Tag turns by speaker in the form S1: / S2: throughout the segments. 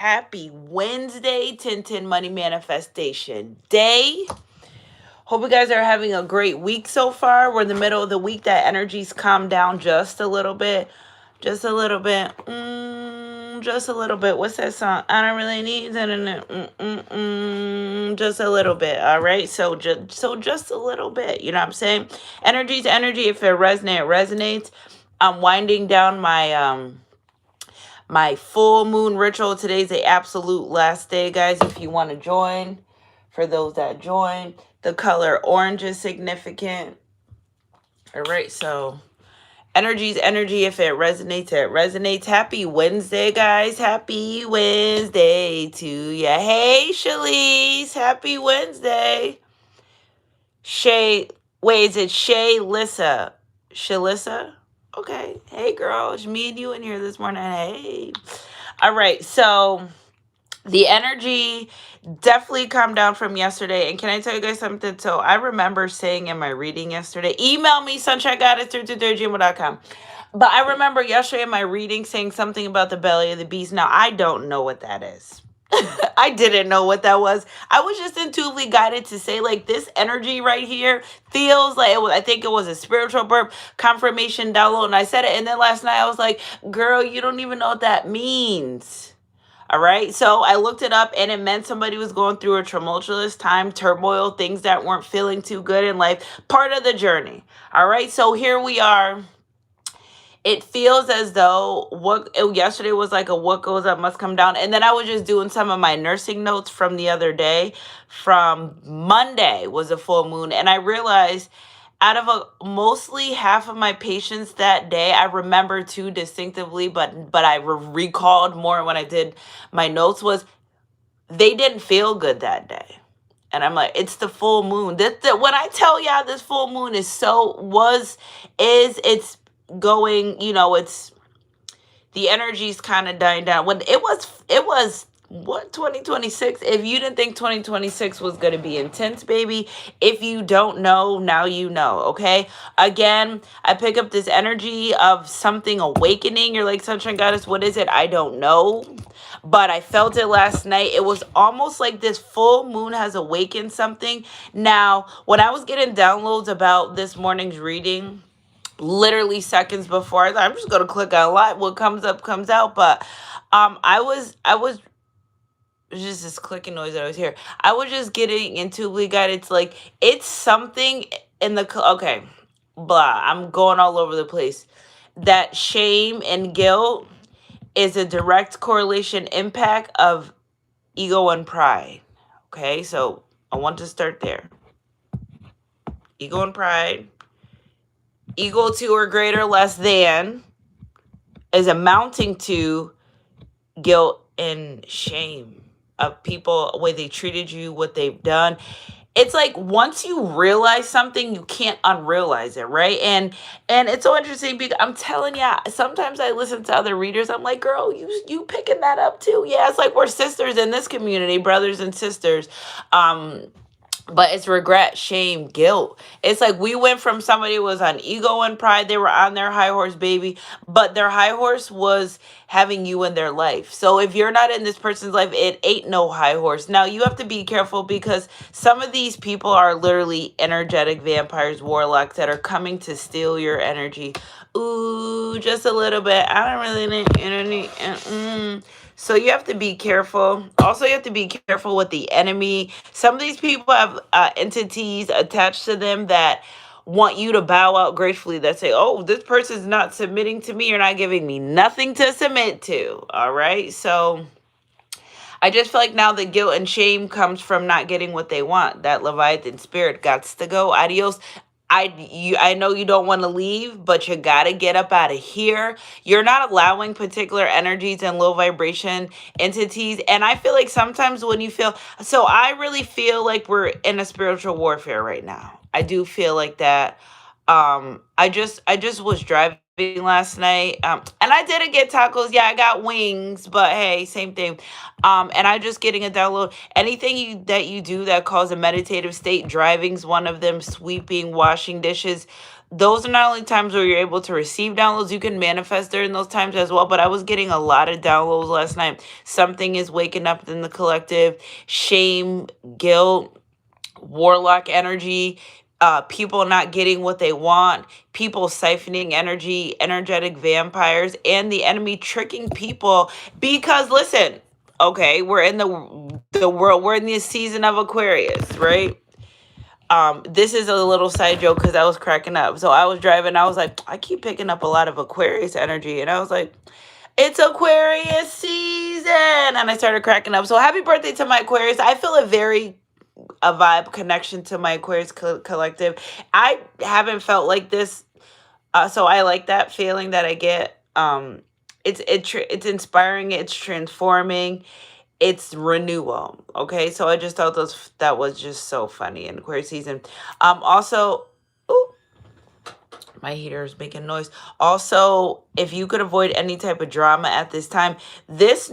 S1: Happy Wednesday, 1010 Money Manifestation Day. Hope you guys are having a great week so far. We're in the middle of the week. That energy's calmed down just a little bit. Just a little bit. Just a little bit. What's that song? I don't really need that. Just a little bit. All right. So just a little bit. You know what I'm saying? Energy's energy. If it resonates, it resonates. I'm winding down my full moon ritual. Today's the absolute last day, guys. If you want to join, for those that join, the color orange is significant. All right, so energy's energy. If it resonates, it resonates. Happy Wednesday, guys. Happy Wednesday to ya. Hey, Shalise. Happy Wednesday. Shay, wait, is it Shay Lissa? Shalissa? Okay. Hey, girl. It's me and you in here this morning. Hey. All right. So the energy definitely calmed down from yesterday. And can I tell you guys something? So I remember saying in my reading yesterday, email me, sunshinegoddess323@gmail.com. But I remember yesterday in my reading saying something about the belly of the beast. Now, I don't know what that is. I didn't know what that was. I was just intuitively guided to say, like, this energy right here feels like it was, I think it was a spiritual burp, confirmation download. And I said it. And then last night I was like, girl, you don't even know what that means. All right. So I looked it up and it meant somebody was going through a tumultuous time, turmoil, things that weren't feeling too good in life, part of the journey. All right. So here we are. It feels as though yesterday was like a what goes up must come down. And then I was just doing some of my nursing notes from the other day. From Monday was a full moon. And I realized out of mostly half of my patients that day, I remember two distinctively, but I recalled more when I did my notes, was they didn't feel good that day. And I'm like, it's the full moon. When I tell y'all this full moon it's going, it's the energy's kind of dying down. When it was what, 2026? If you didn't think 2026 was going to be intense, baby, if you don't know, now you know. Okay, again, I pick up this energy of something awakening. You're like, Sunshine Goddess, what is it? I don't know, but I felt it last night. It was almost like this full moon has awakened something. Now, when I was getting downloads about this morning's reading, literally seconds before, I'm just gonna click on live. What comes up comes out. But I was just this clicking noise that I was here. I was just getting intuitively guided. It's like it's something in the okay, blah. I'm going all over the place. That shame and guilt is a direct correlation impact of ego and pride. Okay, so I want to start there. Ego and pride. Equal to or greater less than is amounting to guilt and shame of people, the way they treated you, what they've done. It's like once you realize something, you can't unrealize it, right? And it's so interesting because I'm telling you, sometimes I listen to other readers. I'm like, girl, you picking that up too? Yeah, it's like we're sisters in this community, brothers and sisters. But it's regret, shame, guilt. It's like we went from somebody who was on ego and pride. They were on their high horse, baby. But their high horse was having you in their life. So if you're not in this person's life, it ain't no high horse. Now, you have to be careful because some of these people are literally energetic vampires, warlocks that are coming to steal your energy. Ooh, just a little bit. I don't really need energy. So you have to be careful. Also, you have to be careful with the enemy. Some of these people have entities attached to them that want you to bow out gracefully, that say, oh, this person's not submitting to me. You're not giving me nothing to submit to. All right. So I just feel like now the guilt and shame comes from not getting what they want. That Leviathan spirit gots to go. Adios. I know you don't want to leave, but you got to get up out of here. You're not allowing particular energies and low vibration entities. And I feel like sometimes when you feel, so I really feel like we're in a spiritual warfare right now. I do feel like that. I just was driving last night. And I didn't get tacos. Yeah, I got wings, but hey, same thing. And I just getting a download. Anything that you do that calls a meditative state, driving's one of them, sweeping, washing dishes. Those are not only times where you're able to receive downloads, you can manifest during those times as well. But I was getting a lot of downloads last night. Something is waking up in the collective. Shame, guilt, warlock energy, people not getting what they want, people siphoning energy, energetic vampires, and the enemy tricking people. Because listen, okay, we're in the world, we're in the season of Aquarius, right? This is a little side joke because I was cracking up. So I was driving, I was like, I keep picking up a lot of Aquarius energy, and I was like, it's Aquarius season, and I started cracking up. So happy birthday to my Aquarius. I feel a vibe connection to my Aquarius collective. I haven't felt like this, so I like that feeling that I get. It's inspiring. It's transforming. It's renewal. Okay, so I just thought that was just so funny in Aquarius season. Also, ooh, my heater is making noise. Also, if you could avoid any type of drama at this time, this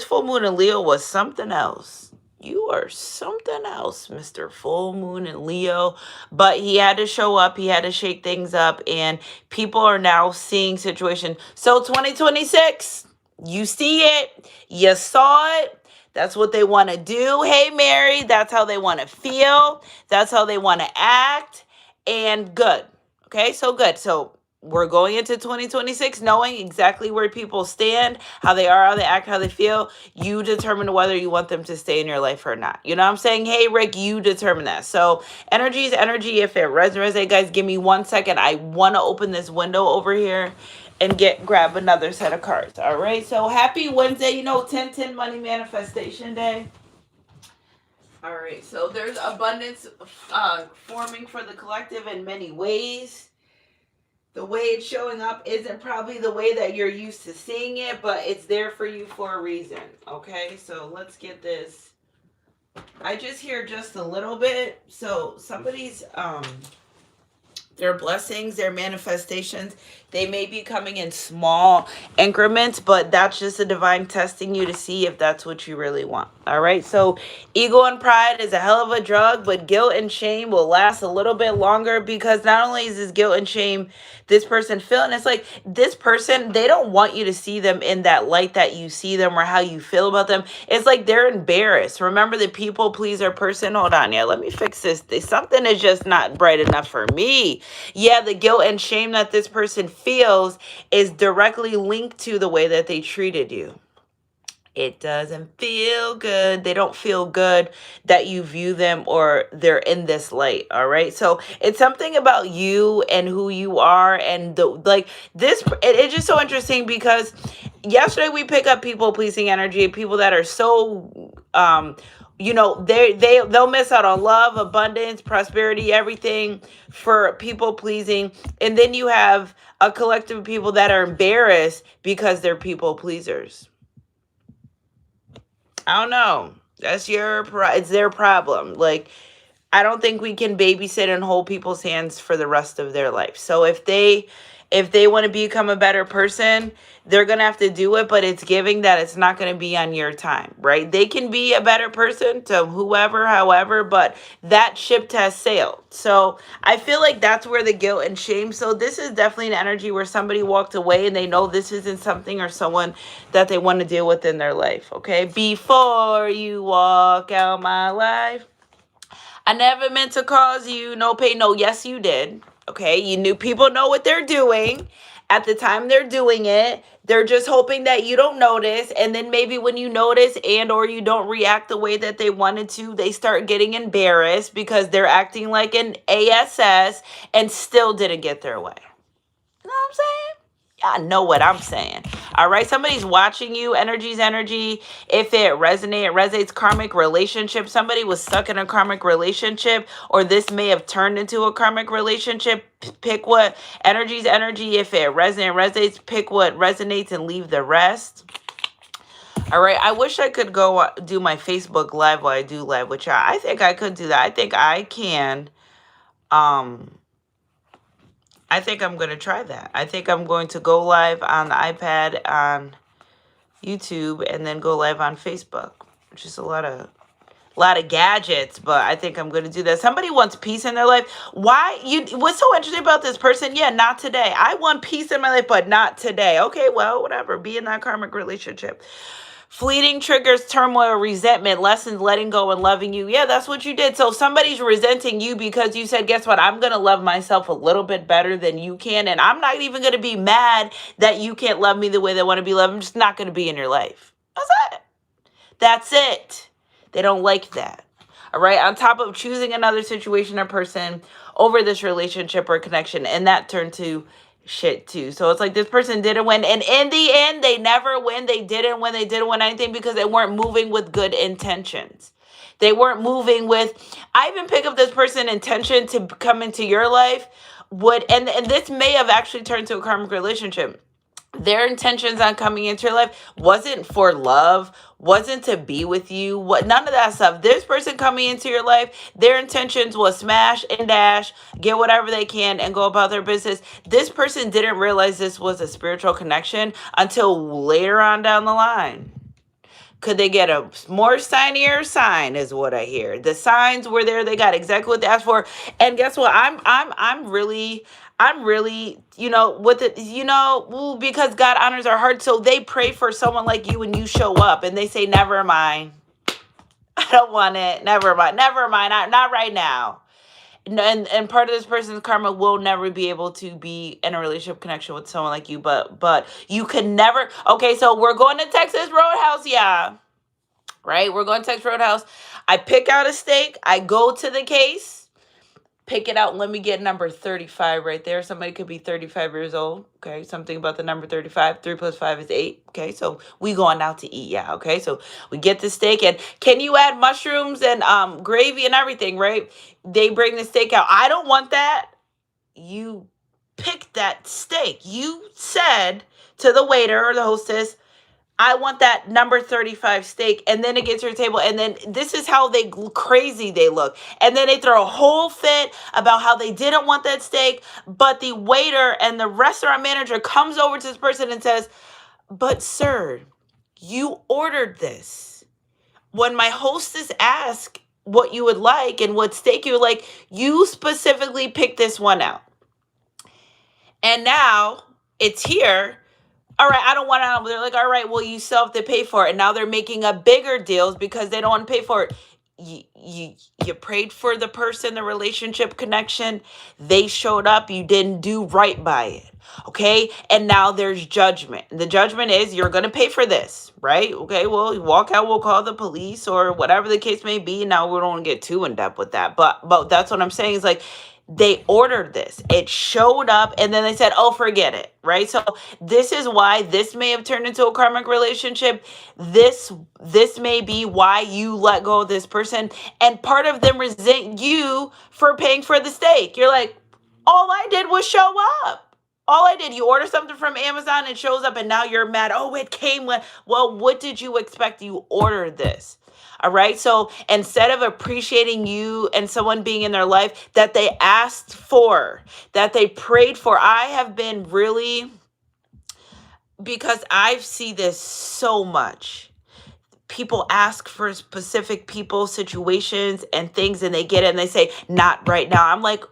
S1: full moon in Leo was something else. You are something else, Mr. Full Moon in Leo. But he had to show up. He had to shake things up. And people are now seeing situation. So 2026, you see it. You saw it. That's what they want to do. Hey, Mary. That's how they want to feel. That's how they want to act. And good. Okay, so good. So we're going into 2026 knowing exactly where people stand, how they are, how they act, how they feel. You determine whether you want them to stay in your life or not. You know what I'm saying? Hey, Rick, you determine that. So energy is energy. If it resonates, guys, give me 1 second. I want to open this window over here and grab another set of cards. All right. So happy Wednesday, 10/10 money manifestation day. All right. So there's abundance forming for the collective in many ways. The way it's showing up isn't probably the way that you're used to seeing it, but it's there for you for a reason. Okay, so let's get this. I just hear just a little bit. So somebody's their blessings, their manifestations, they may be coming in small increments, but that's just a divine testing you to see if that's what you really want. All right. So ego and pride is a hell of a drug, but guilt and shame will last a little bit longer, because not only is this guilt and shame this person feeling, it's like this person, they don't want you to see them in that light that you see them or how you feel about them. It's like they're embarrassed. Remember the people pleaser person? Hold on. Yeah, let me fix this. Something is just not bright enough for me. Yeah, the guilt and shame that this person feels is directly linked to the way that they treated you. It doesn't feel good. They don't feel good that you view them or they're in this light. All right. So it's something about you and who you are. And it's just so interesting because yesterday we pick up people pleasing energy, people that are so, they'll miss out on love, abundance, prosperity, everything for people pleasing. And then you have a collective of people that are embarrassed because they're people pleasers. I don't know. It's their problem. Like, I don't think we can babysit and hold people's hands for the rest of their life. So if they want to become a better person, they're going to have to do it, but it's giving that it's not going to be on your time, right? They can be a better person to whoever, however, but that ship has sailed. So I feel like that's where the guilt and shame. So this is definitely an energy where somebody walked away and they know this isn't something or someone that they want to deal with in their life, okay? Before you walk out my life, I never meant to cause you no pain. No, yes, you did. Okay, you knew people know what they're doing. At the time they're doing it, they're just hoping that you don't notice. And then maybe when you notice and or you don't react the way that they wanted to, they start getting embarrassed because they're acting like an ASS and still didn't get their way. You know what I'm saying? I know what I'm saying. All right. Somebody's watching you. Energy's energy. If it resonates karmic relationship. Somebody was stuck in a karmic relationship, or this may have turned into a karmic relationship. Pick what energy's energy. If it resonates, pick what resonates and leave the rest. All right. I wish I could go do my Facebook live while I do live with y'all. I think I could do that. I think I can. I think I'm going to try that. I think I'm going to go live on the iPad on YouTube and then go live on Facebook, which is a lot of gadgets, but I think I'm going to do that. Somebody wants peace in their life. What's so interesting about this person? Yeah, not today. I want peace in my life, but not today. Okay, well, whatever. Be in that karmic relationship. Fleeting triggers turmoil, resentment, lessons, letting go, and loving you. Yeah, that's what you did. So if somebody's resenting you because you said, guess what? I'm going to love myself a little bit better than you can. And I'm not even going to be mad that you can't love me the way they want to be loved. I'm just not going to be in your life. That's it. That's it. They don't like that. All right. On top of choosing another situation or person over this relationship or connection. And that turned to shit too. So it's like this person didn't win. And in the end, they never win. They didn't win. They didn't win anything because they weren't moving with good intentions. They weren't moving with, I even pick up this person intention to come into your life. And this may have actually turned to a karmic relationship. Their intentions on coming into your life wasn't for love, wasn't to be with you, none of that stuff. This person coming into your life, their intentions was smash and dash, get whatever they can and go about their business. This person didn't realize this was a spiritual connection until later on down the line. Could they get a more signier sign is what I hear. The signs were there. They got exactly what they asked for. And guess what? I'm really, with it, because God honors our heart. So they pray for someone like you and you show up and they say, never mind. I don't want it. Never mind. Never mind. Not right now. And part of this person's karma will never be able to be in a relationship connection with someone like you, but you can never. Okay, so we're going to Texas Roadhouse, yeah, right? We're going to Texas Roadhouse. I pick out a steak. I go to the case, pick it out. Let me get number 35 right there. Somebody could be 35 years old. Okay, something about the number 35. 3 plus 5 is 8. Okay, so we going out to eat, yeah. Okay, so we get the steak, and can you add mushrooms and gravy and everything, right? They bring the steak out. I don't want that. You picked that steak. You said to the waiter or the hostess, I want that number 35 steak. And then it gets to your table. And then this is how crazy they look. And then they throw a whole fit about how they didn't want that steak. But the waiter and the restaurant manager comes over to this person and says, but sir, you ordered this. When my hostess asked what you would like and what steak you would like, you specifically picked this one out. And now it's here. All right, I don't want it. They're like, all right, well, you still have to pay for it. And now they're making a bigger deals because they don't want to pay for it. You prayed for the person, the relationship connection. They showed up. You didn't do right by it. Okay. And now there's judgment. The judgment is you're going to pay for this, right? Okay. Well, you walk out, we'll call the police or whatever the case may be. Now we don't get too in depth with that. But that's what I'm saying is like, they ordered this. It showed up and then they said, oh, forget it. Right. So this is why this may have turned into a karmic relationship. This may be why you let go of this person. And part of them resent you for paying for the steak. You're like, all I did was show up. All I did, you order something from Amazon, it shows up and now you're mad. Oh, it came with, well, what did you expect? You ordered this. All right. So instead of appreciating you and someone being in their life that they asked for, that they prayed for, I have been really, because I see this so much. People ask for specific people, situations and things, and they get it and they say, not right now. I'm like,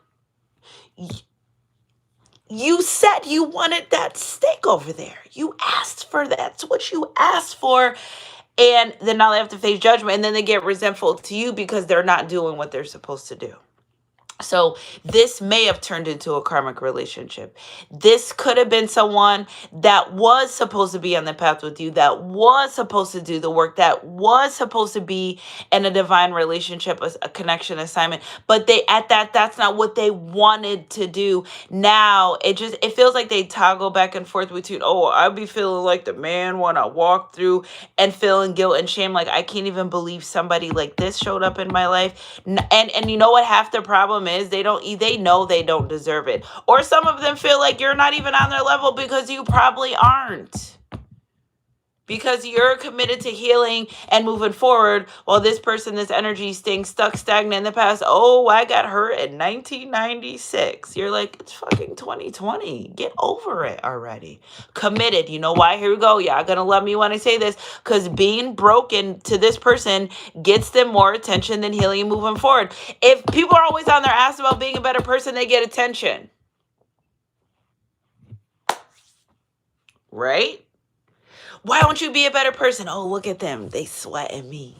S1: you said you wanted that steak over there. You asked for that. That's what you asked for. And then now they have to face judgment and then they get resentful to you because they're not doing what they're supposed to do. So this may have turned into a karmic relationship. This could have been someone that was supposed to be on the path with you, that was supposed to do the work, that was supposed to be in a divine relationship, a connection assignment. But that's not what they wanted to do. Now it feels like they toggle back and forth between, oh, I'd be feeling like the man when I walk through and feeling guilt and shame. Like, I can't even believe somebody like this showed up in my life. And you know what? Half the problem is they know they don't deserve it. Or some of them feel like you're not even on their level because you probably aren't. because you're committed to healing and moving forward, while this person, this energy, staying stuck, stagnant in the past. Oh, I got hurt in 1996. You're like, it's fucking 2020. Get over it already. Committed. You know why? Here we go. Y'all gonna love me when I say this, because being broken to this person gets them more attention than healing and moving forward. If people are always on their ass about being a better person, they get attention. Right? Why don't you be a better person? Oh, look at them. They sweating me.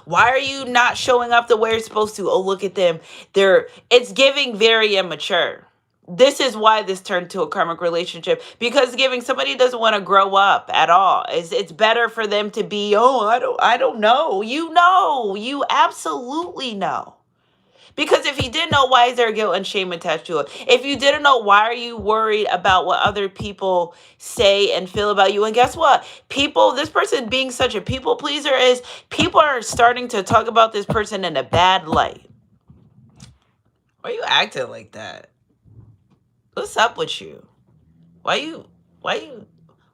S1: Why are you not showing up the way you're supposed to? Oh, look at them. It's giving very immature. This is why this turned to a karmic relationship, because giving somebody doesn't want to grow up at all. It's better for them to be, oh, I don't know. You absolutely know. Because if you didn't know, why is there guilt and shame attached to it? If you didn't know, why are you worried about what other people say and feel about you? And guess what? This person being such a people pleaser is, people are starting to talk about this person in a bad light. Why are you acting like that? What's up with you?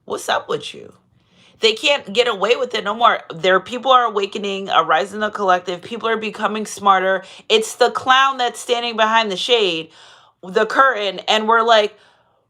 S1: What's up with you? They can't get away with it no more. People are awakening, a rise in the collective. People are becoming smarter. It's the clown that's standing behind the shade, the curtain, and we're like,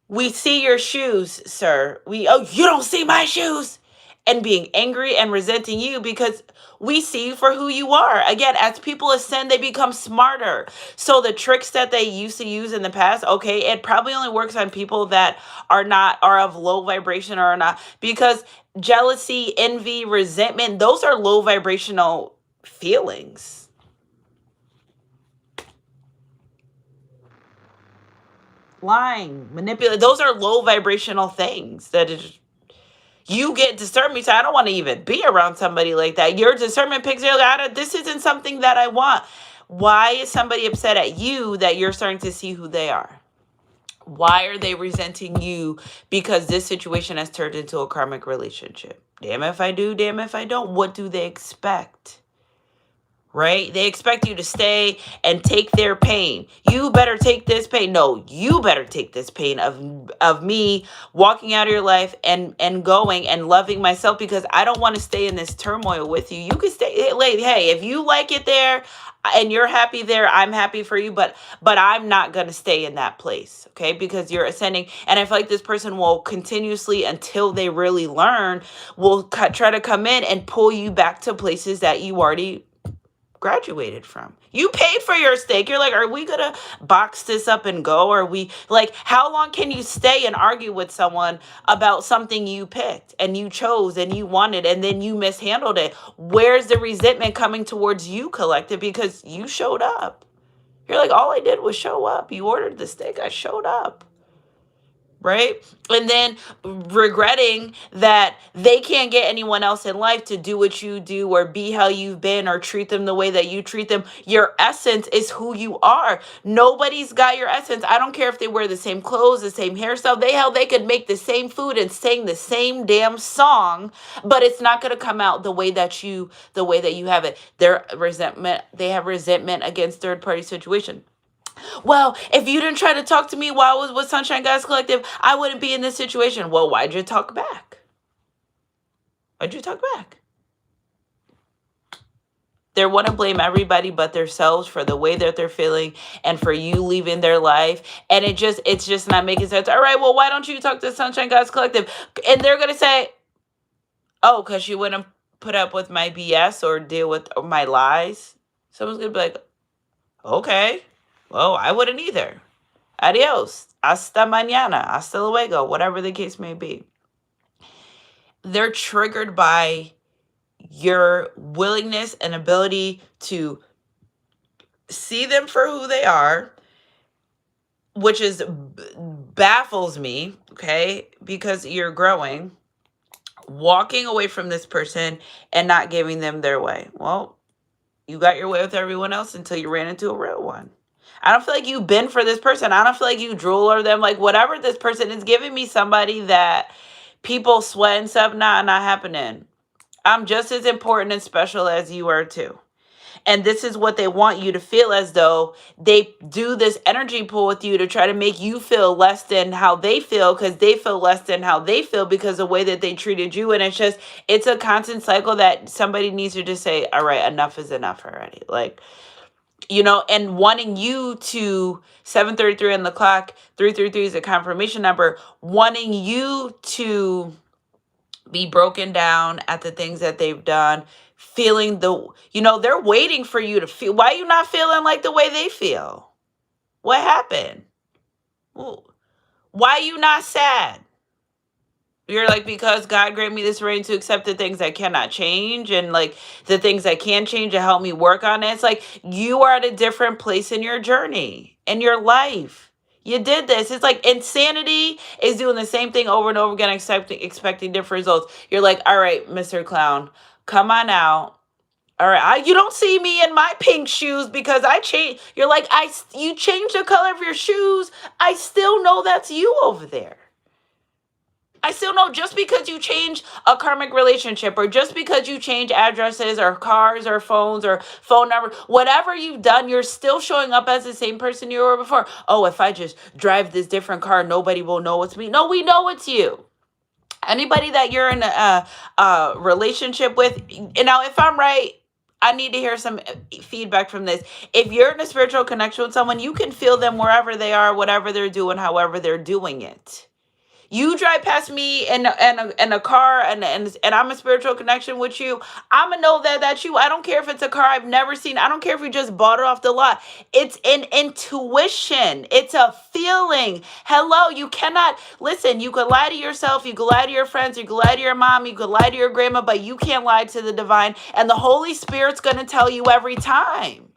S1: we see your shoes, sir. You don't see my shoes. And being angry and resenting you because we see you for who you are. Again, as people ascend, they become smarter. So the tricks that they used to use in the past, okay, it probably only works on people that are of low vibration or are not, because jealousy, envy, resentment, those are low vibrational feelings. Lying, manipulate, those are low vibrational things that is, you get disturbed. So I don't want to even be around somebody like that. Your discernment picks you out. This isn't something that I want. Why is somebody upset at you that you're starting to see who they are? Why are they resenting you? Because this situation has turned into a karmic relationship. Damn if I do, damn if I don't. What do they expect? Right? They expect you to stay and take their pain. You better take this pain. No, you better take this pain of me walking out of your life and going and loving myself, because I don't want to stay in this turmoil with you. You can stay, hey, if you like it there and you're happy there, I'm happy for you, but I'm not going to stay in that place, okay? Because you're ascending, and I feel like this person will continuously, until they really learn, will try to come in and pull you back to places that you already graduated from. You paid for your steak. You're like, are we gonna box this up and go? Are we like, how long can you stay and argue with someone about something you picked and you chose and you wanted and then you mishandled it? Where's the resentment coming towards you, collective? Because you showed up. You're like, all I did was show up. You ordered the steak, I showed up. Right? And then regretting that they can't get anyone else in life to do what you do or be how you've been or treat them the way that you treat them. Your essence is who you are. Nobody's got your essence. I don't care if they wear the same clothes, the same hairstyle. They could make the same food and sing the same damn song, but it's not going to come out the way that you have it. They have resentment against third party situation. Well, if you didn't try to talk to me while I was with Sunshine Guys Collective, I wouldn't be in this situation. Well, why'd you talk back? They want to blame everybody but themselves for the way that they're feeling and for you leaving their life. And it's just not making sense. All right, well, why don't you talk to Sunshine Guys Collective? And they're going to say, oh, because you wouldn't put up with my BS or deal with my lies. Someone's going to be like, okay. Well, I wouldn't either. Adios. Hasta mañana. Hasta luego. Whatever the case may be. They're triggered by your willingness and ability to see them for who they are, which baffles me, okay? Because you're growing, walking away from this person and not giving them their way. Well, you got your way with everyone else until you ran into a real one. I don't feel like you've been for this person. I don't feel like you drool or them. Like, whatever this person is giving me, somebody that people sweat and stuff, not happening. I'm just as important and special as you are too. And this is what they want you to feel, as though they do this energy pull with you to try to make you feel less than how they feel, because they feel less than how they feel because of the way that they treated you. And it's a constant cycle that somebody needs to just say, all right, enough is enough already. Like, and wanting you to 7:33 on the clock, 333 is a confirmation number, wanting you to be broken down at the things that they've done, feeling they're waiting for you to feel. Why are you not feeling like the way they feel? What happened? Why are you not sad? You're like, because God gave me this rain to accept the things I cannot change, and like the things I can change to help me work on it. It's like you are at a different place in your journey, in your life. You did this. It's like insanity is doing the same thing over and over again, expecting different results. You're like, all right, Mr. Clown, come on out. All right, you don't see me in my pink shoes because I changed. You're like, you changed the color of your shoes. I still know that's you over there. I still know, just because you change a karmic relationship, or just because you change addresses or cars or phones or phone number, whatever you've done, you're still showing up as the same person you were before. Oh, if I just drive this different car, nobody will know it's me. No, we know it's you. Anybody that you're in a relationship with, now if I'm right, I need to hear some feedback from this. If you're in a spiritual connection with someone, you can feel them wherever they are, whatever they're doing, however they're doing it. You drive past me in a car, and I'm a spiritual connection with you, I'm gonna know that that's you. I don't care if it's a car I've never seen. I don't care if you just bought it off the lot. It's an intuition. It's a feeling. Hello, you cannot listen. You could lie to yourself. You could lie to your friends. You could lie to your mom. You could lie to your grandma, but you can't lie to the divine. And the Holy Spirit's gonna tell you every time,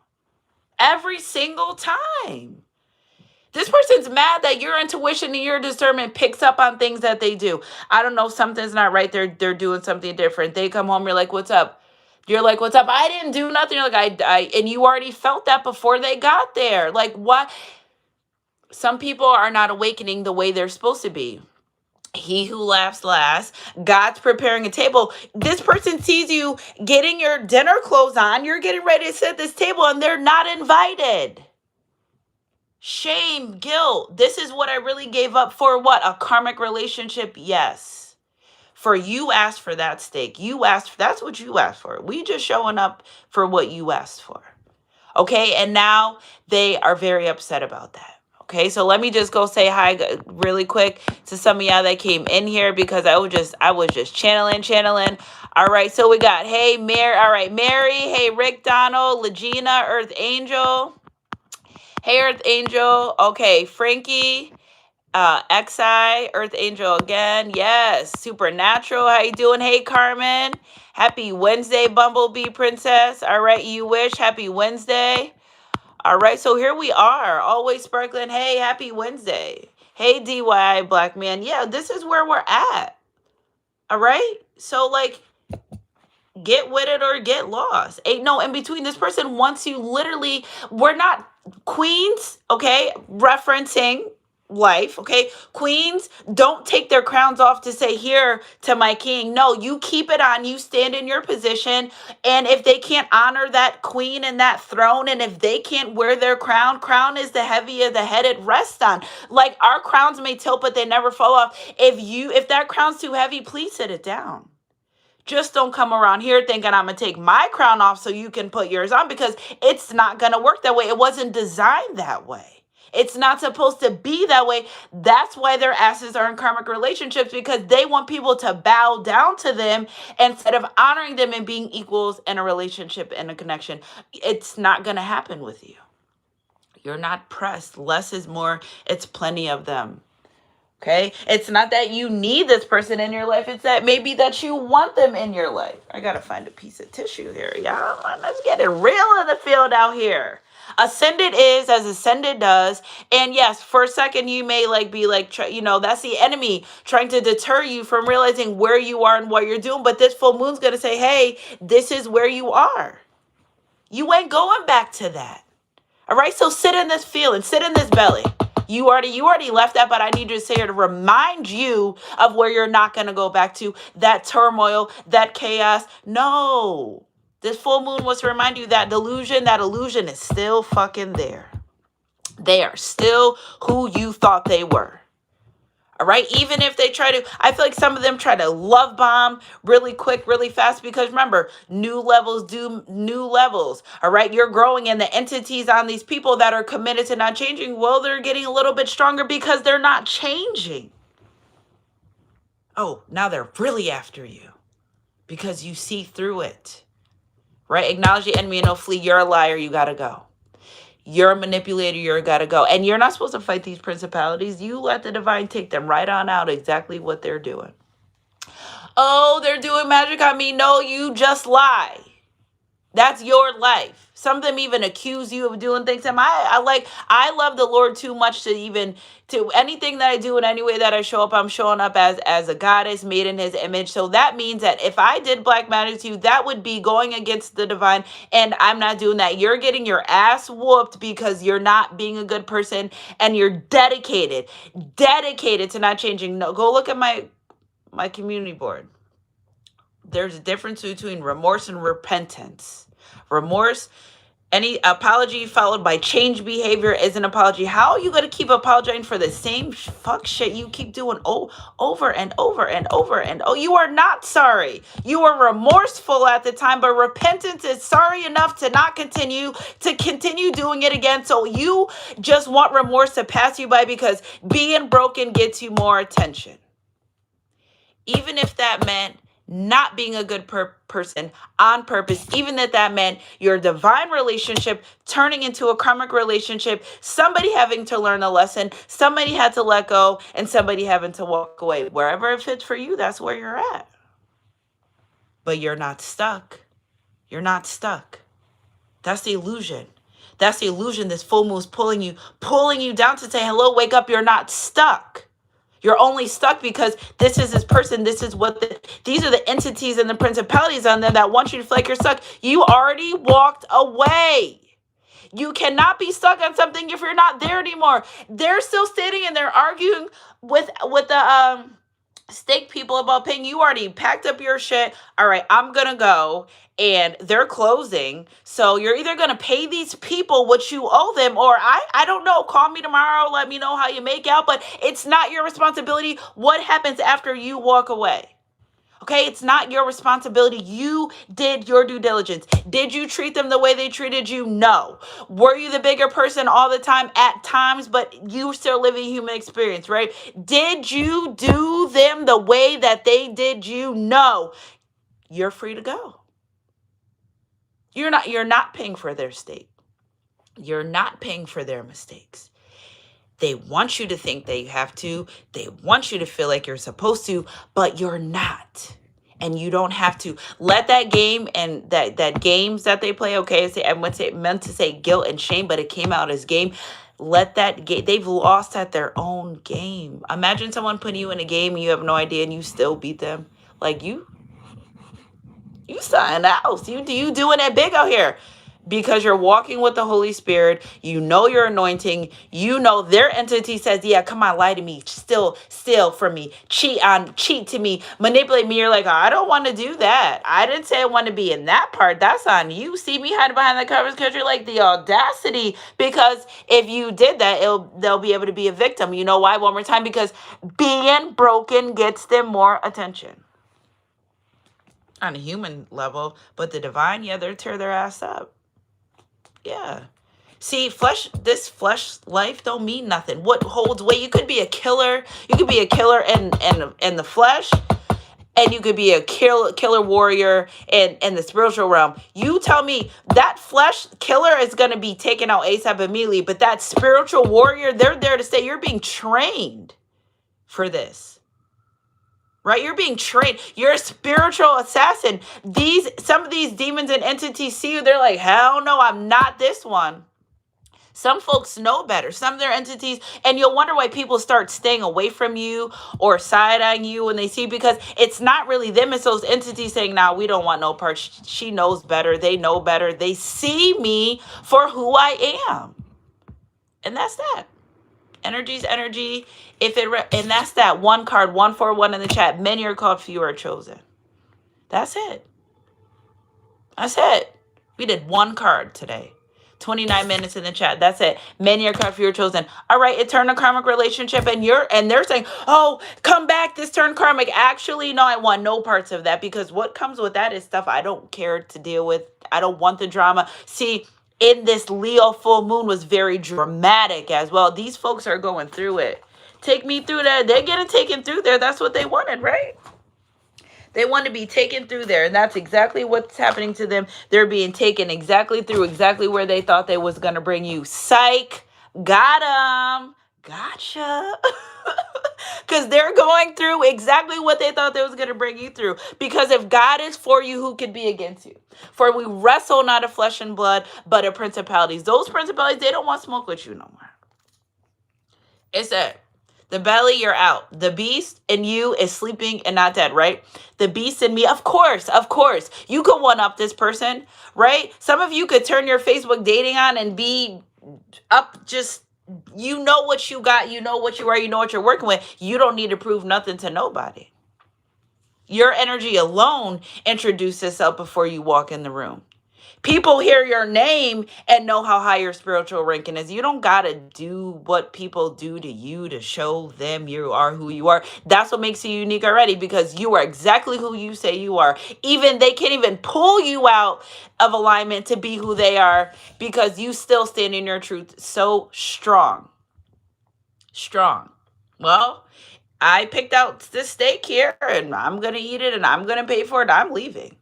S1: every single time. This person's mad that your intuition and your discernment picks up on things that they do. I don't know, something's not right. They're doing something different. They come home, you're like, what's up? You're like, what's up? I didn't do nothing. You're like, and you already felt that before they got there. Like, what? Some people are not awakening the way they're supposed to be. He who laughs last. God's preparing a table. This person sees you getting your dinner clothes on. You're getting ready to set this table, and they're not invited. Shame, guilt. This is what I really gave up for. What? A karmic relationship? Yes. For you asked for that steak. That's what you asked for. We just showing up for what you asked for. Okay. And now they are very upset about that. Okay. So let me just go say hi really quick to some of y'all that came in here, because I was just channeling. All right. So we got, hey, Mary. All right. Mary. Hey, Rick, Donald, Legina, Earth Angel. Hey, Earth Angel. Okay, Frankie, XI, Earth Angel again. Yes, Supernatural. How you doing? Hey, Carmen. Happy Wednesday, Bumblebee Princess. All right, you wish. Happy Wednesday. All right, so here we are. Always sparkling. Hey, happy Wednesday. Hey, DYI Black Man. Yeah, this is where we're at. All right? So, like, get with it or get lost. Ain't no in between. This person wants you literally. We're not queens, okay? Referencing life, okay? Queens don't take their crowns off to say, here to my king. No, you keep it on. You stand in your position. And if they can't honor that queen and that throne, and if they can't wear their crown is the heavy of the head it rests on. Like, our crowns may tilt, but they never fall off. If that crown's too heavy, please sit it down. Just don't come around here thinking I'm going to take my crown off so you can put yours on, because it's not going to work that way. It wasn't designed that way. It's not supposed to be that way. That's why their asses are in karmic relationships, because they want people to bow down to them instead of honoring them and being equals in a relationship and a connection. It's not going to happen with you. You're not pressed. Less is more. It's plenty of them. Okay, it's not that you need this person in your life. It's that maybe that you want them in your life. I got to find a piece of tissue here, y'all. Let's get it real in the field out here. Ascended is as ascended does. And yes, for a second, you may be that's the enemy trying to deter you from realizing where you are and what you're doing. But this full moon's going to say, hey, this is where you are. You ain't going back to that. All right, so sit in this feeling, sit in this belly. You already left that, but I need you to say it to remind you of where you're not going to go back to, that turmoil, that chaos. No, This full moon was to remind you that illusion is still fucking there. They are still who you thought they were. All right. Even if they try to, I feel like some of them try to love bomb really quick, really fast, because remember, new levels do new levels. All right. You're growing, and the entities on these people that are committed to not changing, well, they're getting a little bit stronger because they're not changing. Oh, now they're really after you because you see through it. Right. Acknowledge the enemy and no flee. You're a liar. You got to go. You're a manipulator. You're got to go. And you're not supposed to fight these principalities. You let the divine take them right on out exactly what they're doing. Oh, they're doing magic on me. No, you just lie. That's your life. Some of them even accuse you of doing things. And I love the Lord too much to anything that I do in any way that I show up, I'm showing up as a goddess made in his image. So that means that if I did black magic to you, that would be going against the divine. And I'm not doing that. You're getting your ass whooped because you're not being a good person, and you're dedicated to not changing. No, go look at my community board. There's a difference between remorse and repentance. Remorse, any apology followed by change behavior is an apology. How are you going to keep apologizing for the same fuck shit you keep doing over and over and over? And you are not sorry. You were remorseful at the time, but repentance is sorry enough to not continue doing it again. So you just want remorse to pass you by because being broken gets you more attention. Even if that meant not being a good person on purpose, even if that meant your divine relationship turning into a karmic relationship, somebody having to learn a lesson, somebody had to let go, and somebody having to walk away. Wherever it fits for you, that's where you're at. But you're not stuck. You're not stuck. That's the illusion. That's the illusion. This full moon's pulling you down to say, hello, wake up. You're not stuck. You're only stuck because this is this person. This is these are the entities and the principalities on them that want you to feel like you're stuck. You already walked away. You cannot be stuck on something if you're not there anymore. They're still sitting and they're arguing with the stake people about paying. You already packed up your shit. All right, I'm going to go. And they're closing. So you're either going to pay these people what you owe them, or I don't know, call me tomorrow, let me know how you make out, but it's not your responsibility what happens after you walk away. Okay, it's not your responsibility. You did your due diligence. Did you treat them the way they treated you? No. Were you the bigger person all the time? At times, but you still living human experience, right? Did you do them the way that they did you? No. You're free to go. You're not paying for their stake. You're not paying for their mistakes. They want you to think that you have to. They want you to feel like you're supposed to, but you're not. And you don't have to. Let that game and that games that they play, okay, I meant to say guilt and shame, but it came out as game. Let that game, they've lost at their own game. Imagine someone putting you in a game and you have no idea and you still beat them. Like you something else. You doing it big out here because you're walking with the Holy Spirit. You know your anointing. You know their entity says, yeah, come on, lie to me, steal from me, cheat to me, manipulate me. You're like, oh, I don't want to do that. I didn't say I want to be in that part. That's on you. See me hiding behind the covers because you're like the audacity. Because if you did that, they'll be able to be a victim. You know why? One more time, because being broken gets them more attention. On a human level, but the divine, yeah, they'll tear their ass up. Yeah. See, this flesh life don't mean nothing. What holds weight? You could be a killer. You could be a killer in the flesh, and you could be a killer warrior in the spiritual realm. You tell me that flesh killer is going to be taken out ASAP immediately, but that spiritual warrior, they're there to stay. You're being trained for this. Right? You're being trained. You're a spiritual assassin. Some of these demons and entities see you. They're like, hell no, I'm not this one. Some folks know better. Some of their entities, and you'll wonder why people start staying away from you or side-eyeing you when they see, because it's not really them. It's those entities saying, nah, we don't want no part. She knows better. They know better. They see me for who I am. And that's that. Energy's energy. And that's that one card, 141 in the chat. Many are called, few are chosen. That's it. That's it. We did one card today. 29 minutes in the chat. That's it. Many are card for your chosen. All right, eternal karmic relationship, and they're saying, oh, come back, this turn karmic. Actually, no, I want no parts of that, because what comes with that is stuff I don't care to deal with. I don't want the drama. See, in this Leo full moon was very dramatic as well. These folks are going through it. Take me through that. They're getting taken through there. That's what they wanted, right? They want to be taken through there, and that's exactly what's happening to them. They're being taken exactly through exactly where they thought they was going to bring you. Psych. Got them. Gotcha. Because they're going through exactly what they thought they was going to bring you through. Because if God is for you, who could be against you? For we wrestle not of flesh and blood, but of principalities. Those principalities, they don't want smoke with you no more. It's that. The belly, you're out. The beast in you is sleeping and not dead, right? The beast in me, of course. You could one up this person, right? Some of you could turn your Facebook dating on and be up just, you know what you got, you know what you are, you know what you're working with. You don't need to prove nothing to nobody. Your energy alone introduces itself before you walk in the room. People hear your name and know how high your spiritual ranking is. You don't got to do what people do to you to show them you are who you are. That's what makes you unique already, because you are exactly who you say you are. Even they can't even pull you out of alignment to be who they are, because you still stand in your truth so strong. Well, I picked out this steak here and I'm going to eat it and I'm going to pay for it. I'm leaving.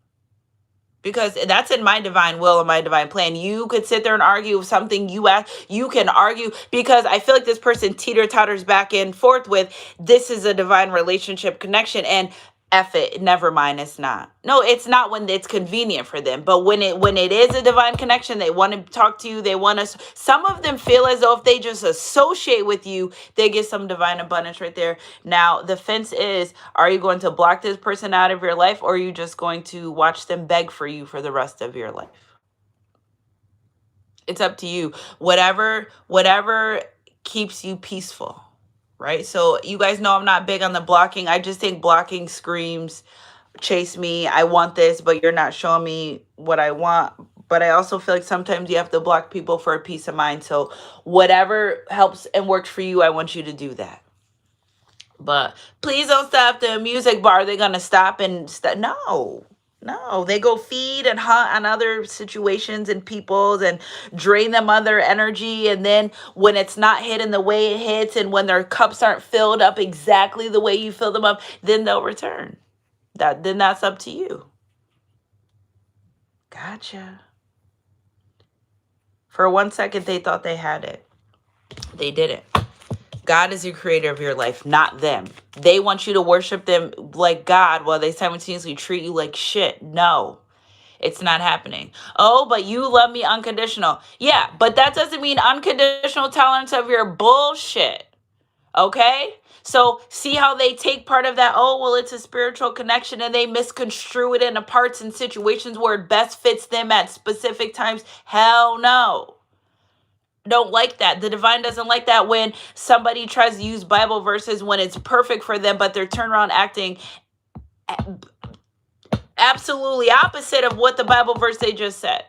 S1: Because that's in my divine will and my divine plan. You could sit there and argue with something you ask. You can argue, because I feel like this person teeter-totters back and forth with, this is a divine relationship connection, and F it, never mind, it's not. No, it's not when it's convenient for them. But when it is a divine connection, they want to talk to you. They want to, some of them feel as though if they just associate with you, they get some divine abundance right there. Now, the fence is, are you going to block this person out of your life, or are you just going to watch them beg for you for the rest of your life? It's up to you. Whatever keeps you peaceful. Right? So you guys know I'm not big on the blocking. I just think blocking screams, chase me, I want this, but you're not showing me what I want. But I also feel like sometimes you have to block people for a peace of mind. So whatever helps and works for you, I want you to do that. But please don't stop the music bar. They're going to stop and No, they go feed and hunt on other situations and peoples and drain them of their energy. And then when it's not hitting the way it hits, and when their cups aren't filled up exactly the way you fill them up, then they'll return. Then that's up to you. Gotcha. For 1 second, they thought they had it. They didn't. God is the creator of your life, not them. They want you to worship them like God while they simultaneously treat you like shit. No, it's not happening. Oh, but you love me unconditional. Yeah, but that doesn't mean unconditional tolerance of your bullshit. Okay? So see how they take part of that, oh, well, it's a spiritual connection, and they misconstrue it into parts and situations where it best fits them at specific times. Hell no. Don't like that. The divine doesn't like that when somebody tries to use Bible verses when it's perfect for them, but they're turn around acting absolutely opposite of what the Bible verse they just said.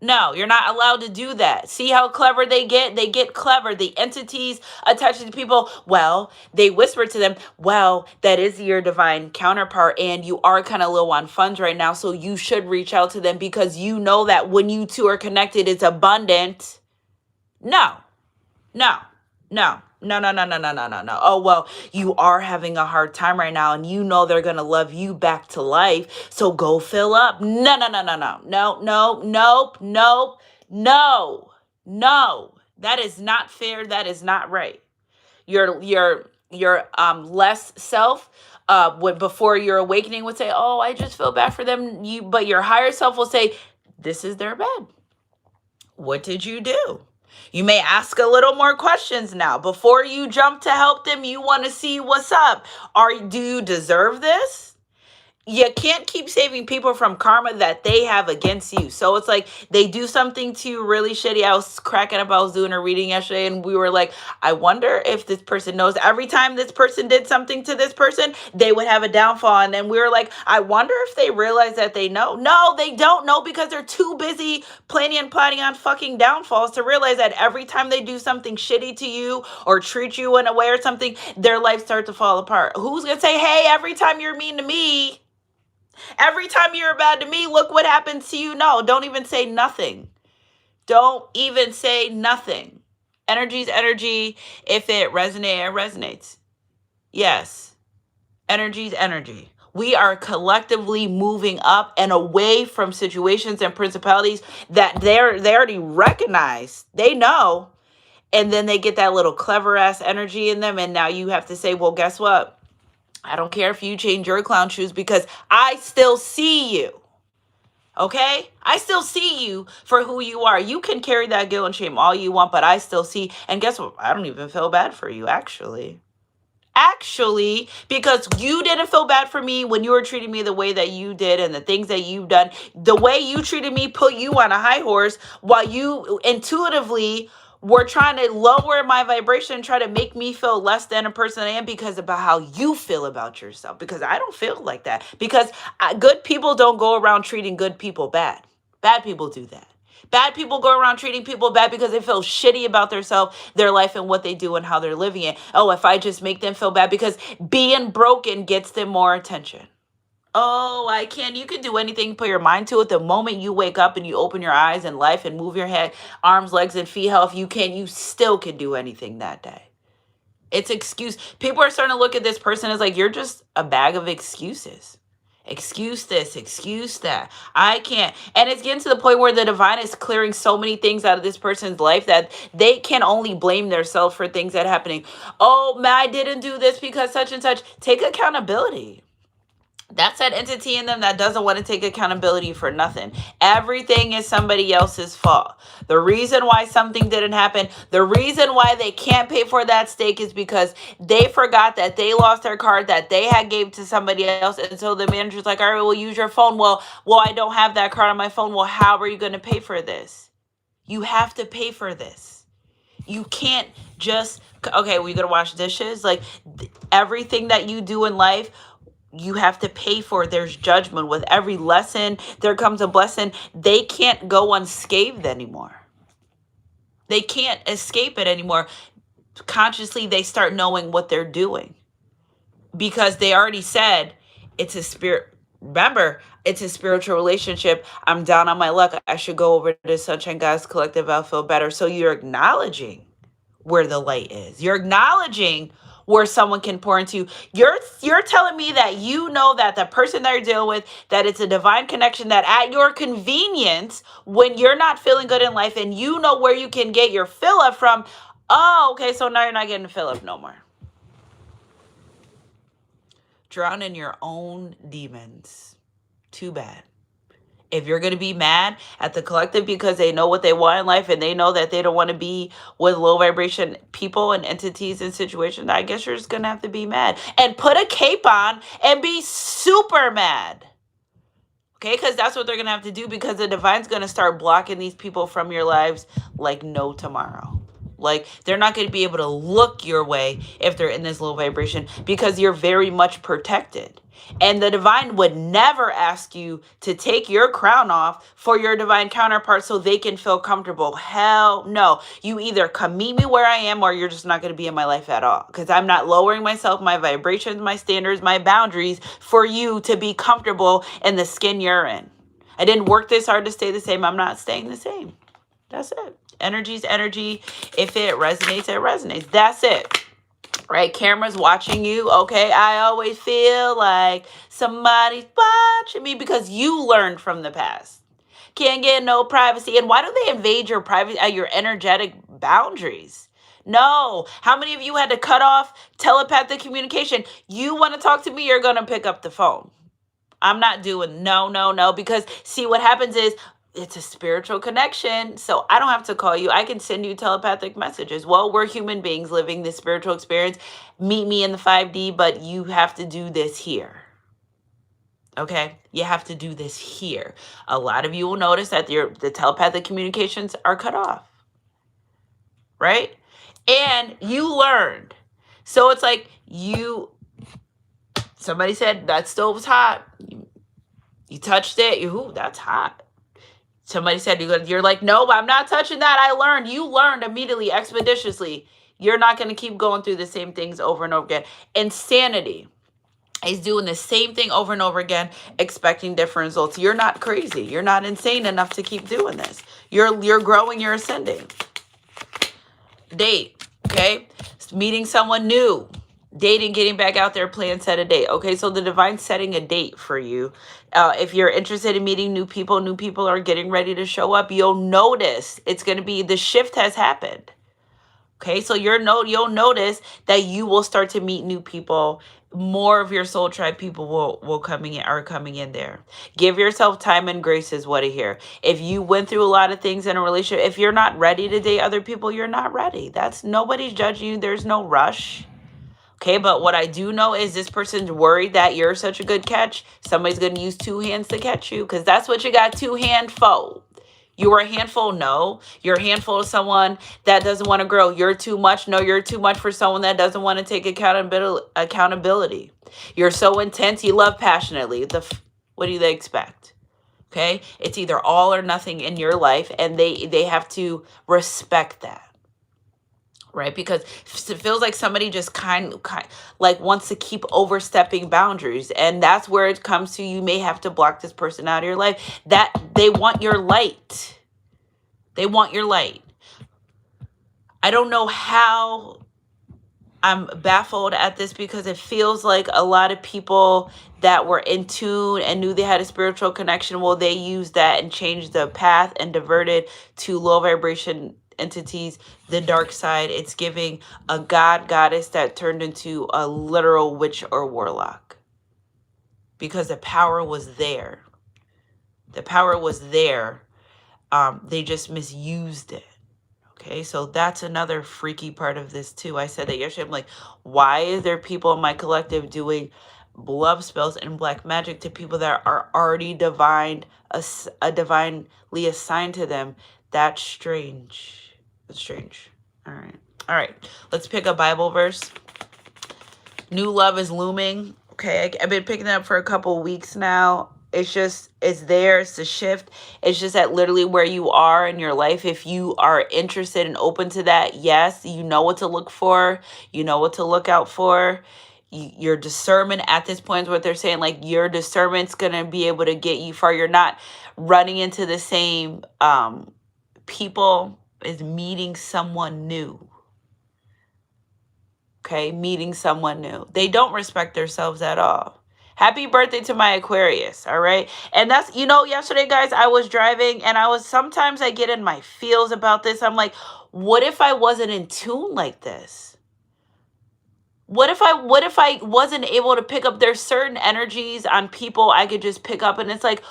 S1: No, you're not allowed to do that. See how clever they get? They get clever. The entities attached to people, well, they whisper to them, well, that is your divine counterpart, and you are kind of low on funds right now, so you should reach out to them, because you know that when you two are connected, it's abundant. No. Oh, well, you are having a hard time right now, and you know they're going to love you back to life, so go fill up. No. That is not fair. That is not right. Your less self, before your awakening would say, oh, I just feel bad for them. But your higher self will say, this is their bed. What did you do? You may ask a little more questions now. Before you jump to help them, you want to see what's up. Do you deserve this? you can't keep saving people from karma that they have against you. So it's like they do something to you really shitty. I was cracking up. I was doing a reading yesterday and we were like, I wonder if this person knows every time this person did something to this person, they would have a downfall. And then we were like, I wonder if they realize that they know. No, they don't know because they're too busy planning and plotting on fucking downfalls to realize that every time they do something shitty to you or treat you in a way or something, their life starts to fall apart. Who's going to say, hey, every time you're mean to me, every time you're bad to me, look what happens to you? No, don't even say nothing. Don't even say nothing. Energy's energy. If it resonates, it resonates. Yes. Energy's energy. We are collectively moving up and away from situations and principalities that they already recognize. They know. And then they get that little clever ass energy in them. And now you have to say, well, guess what? I don't care if you change your clown shoes because I still see you. Okay? I still see you for who you are. You can carry that guilt and shame all you want, but I still see. And guess what? I don't even feel bad for you, actually. Actually, because you didn't feel bad for me when you were treating me the way that you did and the things that you've done. The way you treated me put you on a high horse while you intuitively were trying to lower my vibration and try to make me feel less than a person I am because about how you feel about yourself. Because I don't feel like that. Because good people don't go around treating good people bad. Bad people do that. Bad people go around treating people bad because they feel shitty about themselves, their life, and what they do and how they're living it. Oh, if I just make them feel bad, because being broken gets them more attention. Oh, I can. You can do anything, put your mind to it. The moment you wake up and you open your eyes in life and move your head, arms, legs, and feet, hell, if you can, you still can do anything that day. It's excuse. People are starting to look at this person as like, you're just a bag of excuses. Excuse this, excuse that. I can't. And it's getting to the point where the divine is clearing so many things out of this person's life that they can only blame themselves for things that are happening. Oh, man, I didn't do this because such and such. Take accountability. That's that entity in them that doesn't want to take accountability for nothing. Everything is somebody else's fault. The reason why something didn't happen, the reason why they can't pay for that steak is because they forgot that they lost their card that they had gave to somebody else. And so the manager's like, all right, we'll use your phone. Well, I don't have that card on my phone. Well, how are you going to pay for this? You have to pay for this. You can't just, okay, we're going to wash dishes. Like everything that you do in life, you have to pay for. There's judgment. With every lesson, there comes a blessing. They can't go unscathed anymore. They can't escape it anymore. Consciously, they start knowing what they're doing because they already said it's a spirit. Remember, it's a spiritual relationship. I'm down on my luck. I should go over to Sunshine Goddess Collective. I'll feel better. So you're acknowledging where the light is. You're acknowledging where someone can pour into you. You're telling me that you know that the person that you're dealing with, that it's a divine connection, that at your convenience, when you're not feeling good in life and you know where you can get your fill up from, oh, okay, so now you're not getting fill up no more. Drown in your own demons. Too bad. If you're going to be mad at the collective because they know what they want in life and they know that they don't want to be with low vibration people and entities and situations, I guess you're just going to have to be mad and put a cape on and be super mad. Okay, because that's what they're going to have to do because the divine's going to start blocking these people from your lives like no tomorrow. Like they're not going to be able to look your way if they're in this low vibration because you're very much protected. And the divine would never ask you to take your crown off for your divine counterpart so they can feel comfortable. Hell no. You either come meet me where I am or you're just not going to be in my life at all. Because I'm not lowering myself, my vibrations, my standards, my boundaries for you to be comfortable in the skin you're in. I didn't work this hard to stay the same. I'm not staying the same. That's it. Energy's energy. If it resonates, it resonates. That's it. Right? Cameras watching you. Okay. I always feel like somebody's watching me because you learned from the past. Can't get no privacy. And why do they invade your privacy, your energetic boundaries? No. How many of you had to cut off telepathic communication? You want to talk to me, you're going to pick up the phone. I'm not doing no. Because see, what happens is, it's a spiritual connection. So I don't have to call you. I can send you telepathic messages. Well, we're human beings living this spiritual experience. Meet me in the 5D, but you have to do this here. Okay, you have to do this here. A lot of you will notice that the telepathic communications are cut off, right? And you learned. So it's like somebody said that stove was hot. You touched it. Ooh, that's hot. Somebody said you're like, no, I'm not touching that. I learned. You learned immediately, expeditiously. You're not going to keep going through the same things over and over again. Insanity is doing the same thing over and over again, expecting different results. You're not crazy. You're not insane enough to keep doing this. You're growing. You're ascending. Date. Okay. Meeting someone new. Dating, getting back out there, plan, set a date. Okay, so the divine setting a date for you. If you're interested in meeting new people are getting ready to show up. You'll notice it's going to be, the shift has happened. Okay, so you'll notice that you will start to meet new people. More of your soul tribe people will are coming in there. Give yourself time and grace is what I hear. If you went through a lot of things in a relationship, if you're not ready to date other people, you're not ready. Nobody's judging you. There's no rush. Okay, but what I do know is this person's worried that you're such a good catch. Somebody's going to use two hands to catch you because that's what you got two hand for. You were a handful? No. You're a handful of someone that doesn't want to grow. You're too much? No, you're too much for someone that doesn't want to take accountability. You're so intense. You love passionately. What do they expect? Okay, it's either all or nothing in your life, and they have to respect that. Right? Because it feels like somebody just kind like wants to keep overstepping boundaries. And that's where it comes to, you may have to block this person out of your life. That they want your light. They want your light. I don't know how. I'm baffled at this because it feels like a lot of people that were in tune and knew they had a spiritual connection, well, they used that and changed the path and diverted to low vibration entities, the dark side. It's giving a goddess that turned into a literal witch or warlock because the power was there. The power was there. They just misused it. Okay, so that's another freaky part of this too. I said that yesterday. I'm like, why is there people in my collective doing love spells and black magic to people that are already divinely assigned to them? That's strange. That's strange. All right. Let's pick a Bible verse. New love is looming. Okay, I've been picking it up for a couple weeks now. It's there. It's a shift. It's just at literally where you are in your life. If you are interested and open to that, yes, you know what to look for. You know what to look out for. Your discernment at this point is what they're saying. Like, your discernment's going to be able to get you far. You're not running into the same people. Is meeting someone new. Okay, meeting someone new. They don't respect themselves at all. Happy birthday to my Aquarius, all right? And that's, yesterday, guys, I was driving and sometimes I get in my feels about this. I'm like, what if I wasn't in tune like this? What if I wasn't able to pick up, there's certain energies on people I could just pick up, and it's like,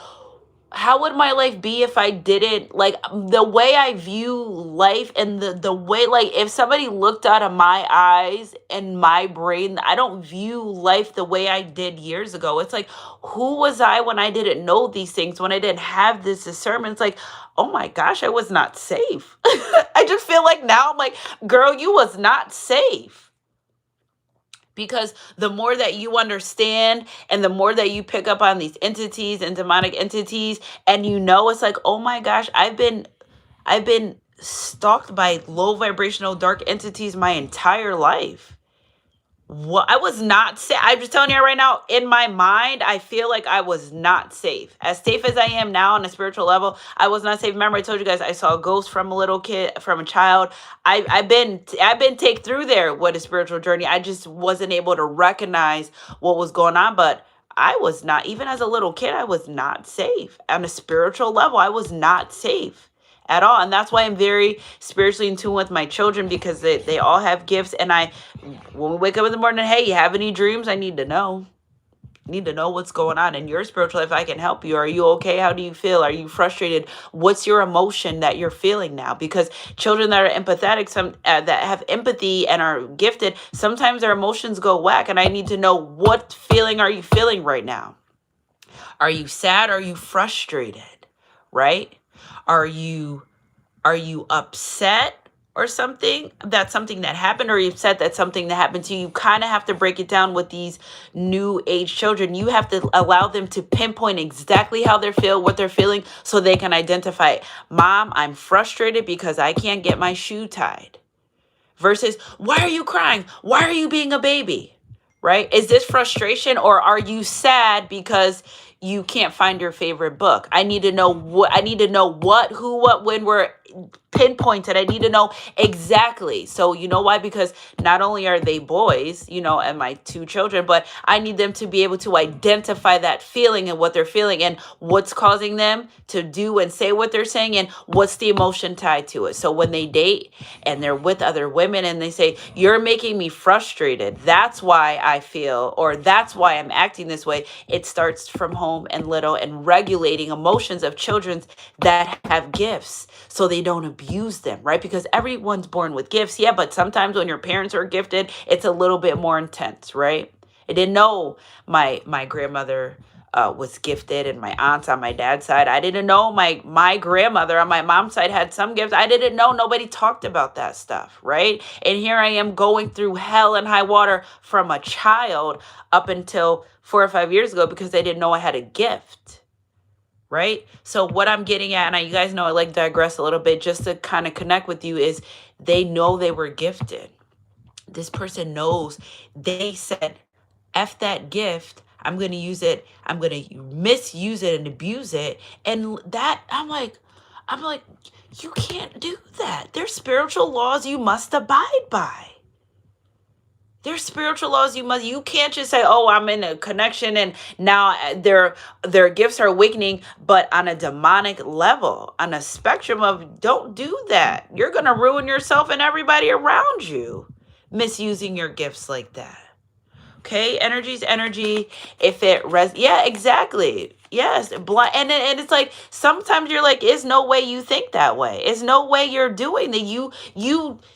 S1: how would my life be if I didn't, like, the way I view life and the way, like, if somebody looked out of my eyes and my brain, I don't view life the way I did years ago. It's like, who was I when I didn't know these things, when I didn't have this discernment? It's like, oh my gosh, I was not safe. I just feel like now I'm like, girl, you was not safe. Because the more that you understand and the more that you pick up on these entities and demonic entities, and it's like, oh my gosh, I've been stalked by low vibrational dark entities my entire life. I was not safe. I'm just telling you right now, in my mind, I feel like I was not safe. As safe as I am now on a spiritual level, I was not safe. Remember, I told you guys I saw a ghost from a child. I've been taken through there with a spiritual journey. I just wasn't able to recognize what was going on. But I was not, even as a little kid, I was not safe. On a spiritual level, I was not safe at all. And that's why I'm very spiritually in tune with my children, because they all have gifts. And when we wake up in the morning, hey, you have any dreams? I need to know. What's going on in your spiritual life. I can help you. Are you okay? How do you feel? Are you frustrated? What's your emotion that you're feeling now? Because children that are empathetic, that have empathy and are gifted, sometimes their emotions go whack. And I need to know, what feeling are you feeling right now? Are you sad? Are you frustrated? Right? Are you upset or something? That's something that happened, or you upset that something that happened to you? You kind of have to break it down with these new age children. You have to allow them to pinpoint exactly how they feel, what they're feeling, so they can identify it. Mom, I'm frustrated because I can't get my shoe tied. Versus, why are you crying? Why are you being a baby? Right? Is this frustration, or are you sad because you can't find your favorite book? I need to know what, who, what, when we're pinpointed. I need to know exactly. So you know why? Because not only are they boys, and my two children, but I need them to be able to identify that feeling and what they're feeling and what's causing them to do and say what they're saying and what's the emotion tied to it. So when they date and they're with other women and they say, you're making me frustrated, that's why I feel, or that's why I'm acting this way. It starts from home and little, and regulating emotions of children that have gifts so they don't abuse them, right? Because everyone's born with gifts, yeah, but sometimes when your parents are gifted, it's a little bit more intense, right? I didn't know my grandmother was gifted, and my aunts on my dad's side. I didn't know my grandmother on my mom's side had some gifts. I didn't know. Nobody talked about that stuff, right? And here I am going through hell and high water from a child up until 4 or 5 years ago because they didn't know I had a gift, right? So what I'm getting at, and you guys know I like digress a little bit just to kind of connect with you, is they know they were gifted. This person knows they said, F that gift. I'm going to use it. I'm going to misuse it and abuse it. And that, I'm like, you can't do that. There's spiritual laws you must abide by. There's spiritual laws you can't just say, oh, I'm in a connection and now their gifts are awakening, but on a demonic level, on a spectrum of, don't do that. You're going to ruin yourself and everybody around you misusing your gifts like that. Okay, energy's energy. If it yeah, exactly. Yes, blind, and it's like sometimes you're like, "There's no way you think that way. There's no way you're doing that. You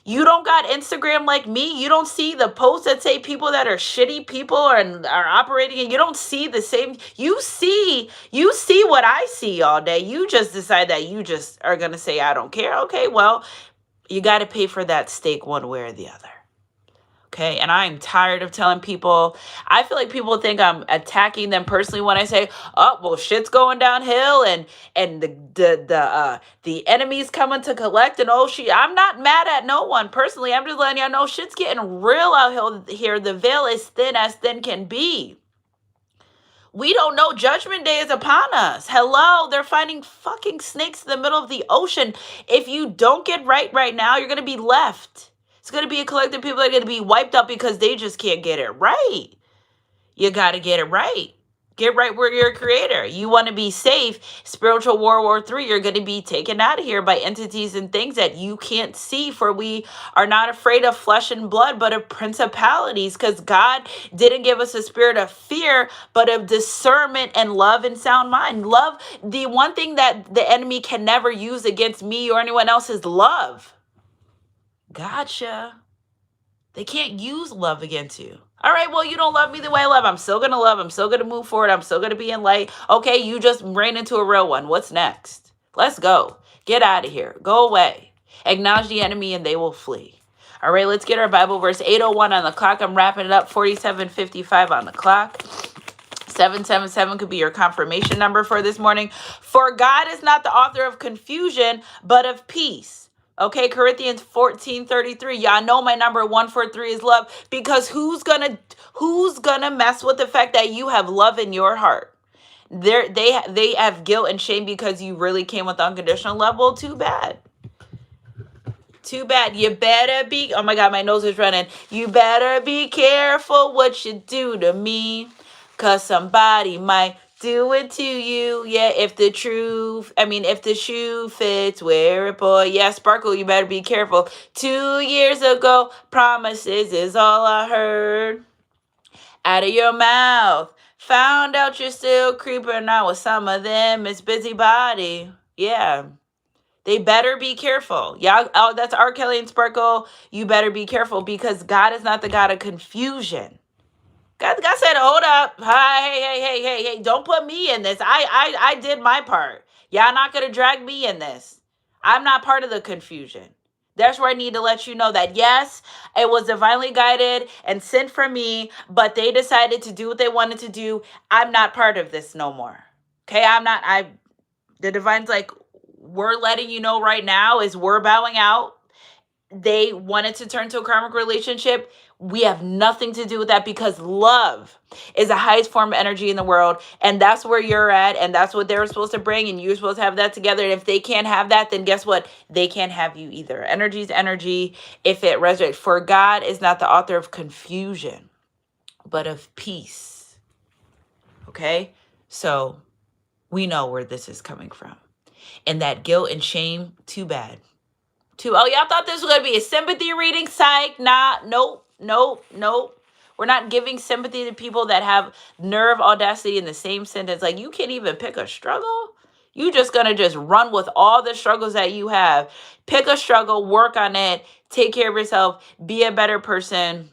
S1: don't got Instagram like me. You don't see the posts that say people that are shitty people and are operating, and you don't see the same. You see what I see all day. You just decide that you just are gonna say I don't care. Okay, well, you got to pay for that steak one way or the other. Okay. And I'm tired of telling people, I feel like people think I'm attacking them personally when I say, oh, well, shit's going downhill and the enemy's coming to collect, and I'm not mad at no one personally. I'm just letting y'all know shit's getting real out here. The veil is thin as thin can be. We don't know. Judgment Day is upon us. Hello, they're finding fucking snakes in the middle of the ocean. If you don't get right now, you're going to be left. It's going to be a collective people that are going to be wiped out because they just can't get it right. You got to get it right. Get right where you're a creator. You want to be safe. Spiritual World War III, you're going to be taken out of here by entities and things that you can't see. For we are not afraid of flesh and blood, but of principalities. Because God didn't give us a spirit of fear, but of discernment and love and sound mind. Love, the one thing that the enemy can never use against me or anyone else is love. Gotcha. They can't use love against you. All right, well, you don't love me the way I love. I'm still going to love. I'm still going to move forward. I'm still going to be in light. Okay, you just ran into a real one. What's next? Let's go. Get out of here. Go away. Acknowledge the enemy and they will flee. All right, let's get our Bible verse. 8:01 on the clock. I'm wrapping it up. 47:55 on the clock. 777 could be your confirmation number for this morning. For God is not the author of confusion, but of peace. Okay, Corinthians 14:33. Y'all know my number 143 is love, because who's gonna mess with the fact that you have love in your heart? They have guilt and shame because you really came with unconditional love. Well, too bad. Too bad. You better be, oh my God, my nose is running. You better be careful what you do to me, because somebody might do it to you. Yeah, if the shoe fits, wear it, boy. Yeah, Sparkle, you better be careful. 2 years ago, promises is all I heard out of your mouth. Found out you're still creeping out with some of them. It's busybody. Yeah. They better be careful. Yeah, oh, that's R. Kelly and Sparkle. You better be careful, because God is not the God of confusion. God said, hold up. Hey, don't put me in this. I did my part. Y'all not going to drag me in this. I'm not part of the confusion. That's where I need to let you know that, yes, it was divinely guided and sent from me, but they decided to do what they wanted to do. I'm not part of this no more. Okay, the divine's like, we're letting you know right now is we're bowing out. They wanted to turn to a karmic relationship. We have nothing to do with that because love is the highest form of energy in the world. And that's where you're at. And that's what they were supposed to bring. And you're supposed to have that together. And if they can't have that, then guess what? They can't have you either. Energy is energy if it resonates. For God is not the author of confusion, but of peace. Okay? So we know where this is coming from. And that guilt and shame, too bad. Oh, y'all thought this was going to be a sympathy reading? Psych. Nah, nope. We're not giving sympathy to people that have nerve, audacity in the same sentence. Like, you can't even pick a struggle. You just going to just run with all the struggles that you have. Pick a struggle, work on it, take care of yourself, be a better person,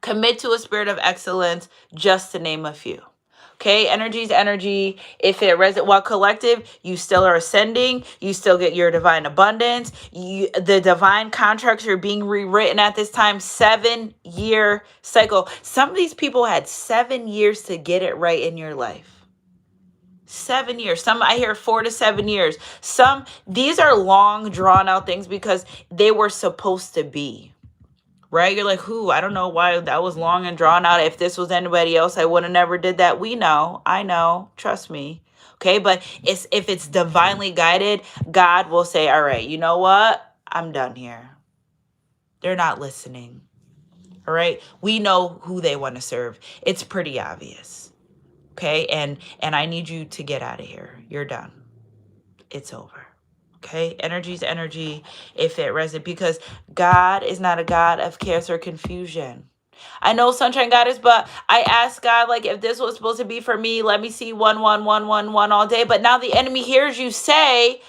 S1: commit to a spirit of excellence, just to name a few. Okay, energy is energy. If it resonates, while collective, you still are ascending. You still get your divine abundance. The divine contracts are being rewritten at this time. 7-year cycle. Some of these people had 7 years to get it right in your life. 7 years. Some I hear 4 to 7 years. These are long drawn out things because they were supposed to be. Right? You're like, who? I don't know why that was long and drawn out. If this was anybody else, I would have never did that. We know. I know. Trust me. Okay? But if it's divinely guided, God will say, all right, you know what? I'm done here. They're not listening. All right? We know who they want to serve. It's pretty obvious. Okay? And I need you to get out of here. You're done. It's over. Okay, energy is energy if it resonates, because God is not a God of chaos or confusion. I know Sunshine Goddess, but I asked God, like, if this was supposed to be for me, let me see 11111 all day. But now the enemy hears you say,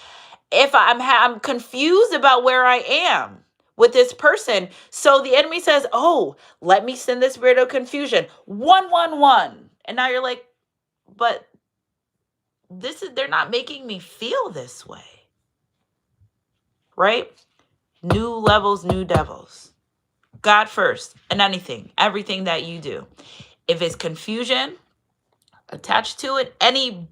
S1: if I'm confused about where I am with this person. So the enemy says, oh, let me send this spirit of confusion, 111. And now you're like, but they're not making me feel this way. Right? New levels, new devils. God first and everything that you do. If it's confusion attached to it, any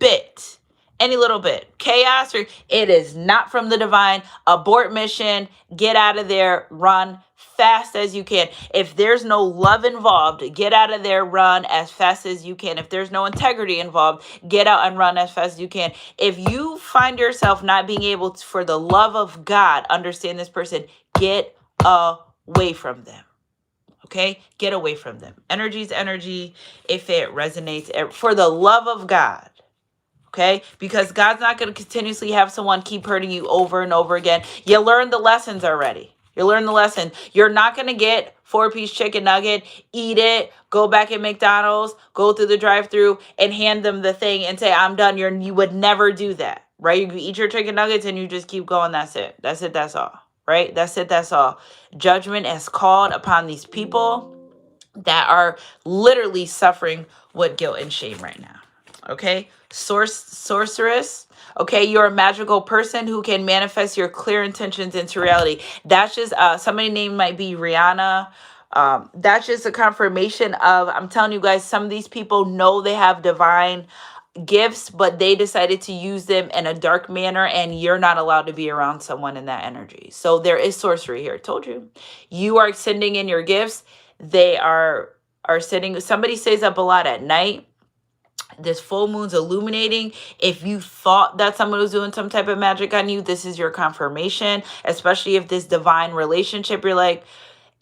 S1: little bit, chaos, or it is not from the divine, abort mission, get out of there, run fast as you can. If there's no love involved, get out of there, run as fast as you can. If there's no integrity involved, get out and run as fast as you can. If you find yourself not being able to, for the love of God, understand this person, get away from them. Okay? Get away from them. Energy is energy if it resonates, for the love of God. Okay? Because God's not going to continuously have someone keep hurting you over and over again. You learned the lessons already. You learned the lesson. You're not going to get 4-piece chicken nugget, eat it, go back at McDonald's, go through the drive-thru and hand them the thing and say, I'm done. You would never do that, right? You eat your chicken nuggets and you just keep going. That's it. That's all, right? That's all. Judgment is called upon these people that are literally suffering with guilt and shame right now. Okay? Sorceress. Okay, you're a magical person who can manifest your clear intentions into reality. That's just somebody name might be Rihanna. That's just a confirmation of, I'm telling you guys, some of these people know they have divine gifts, but they decided to use them in a dark manner, and you're not allowed to be around someone in that energy. So there is sorcery here. I told you. You are sending in your gifts. They are sending. Somebody stays up a lot at night. This full moon's illuminating. If you thought that someone was doing some type of magic on you, this is your confirmation, especially if this divine relationship, you're like,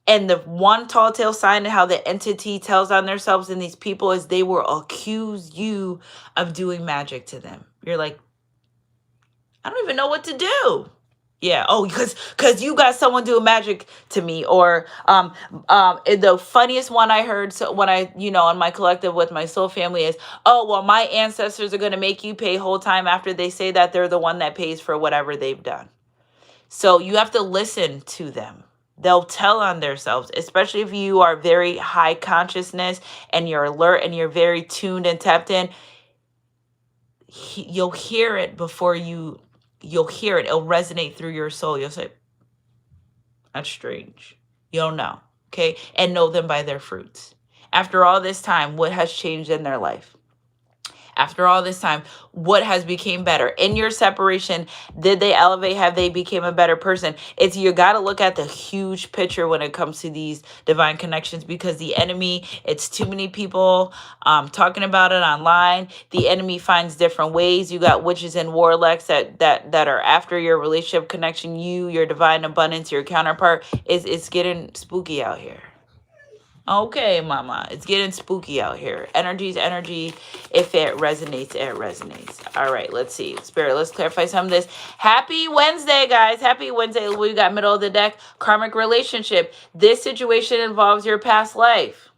S1: and the one tall tale sign and how the entity tells on themselves in these people is they will accuse you of doing magic to them. You're like, I don't even know what to do. Yeah. Oh, because you got someone doing magic to me. Or the funniest one I heard, so when I, on my collective with my soul family is, oh, well, my ancestors are going to make you pay whole time after they say that they're the one that pays for whatever they've done. So you have to listen to them. They'll tell on themselves, especially if you are very high consciousness and you're alert and you're very tuned and tapped in. You'll hear it before you'll hear it. It'll resonate through your soul. You'll say, that's strange. You'll know. Okay. And know them by their fruits. After all this time, what has changed in their life? After all this time, what has became better? In your separation, did they elevate? Have they became a better person? It's, you got to look at the huge picture when it comes to these divine connections, because the enemy, it's too many people talking about it online. The enemy finds different ways. You got witches and warlocks that are after your relationship connection, your divine abundance, your counterpart. It's getting spooky out here. Okay, mama. It's getting spooky out here. Energy's energy. If it resonates, it resonates. All right, let's see. Spirit, let's clarify some of this. Happy Wednesday, guys. Happy Wednesday. We got middle of the deck. Karmic relationship. This situation involves your past life.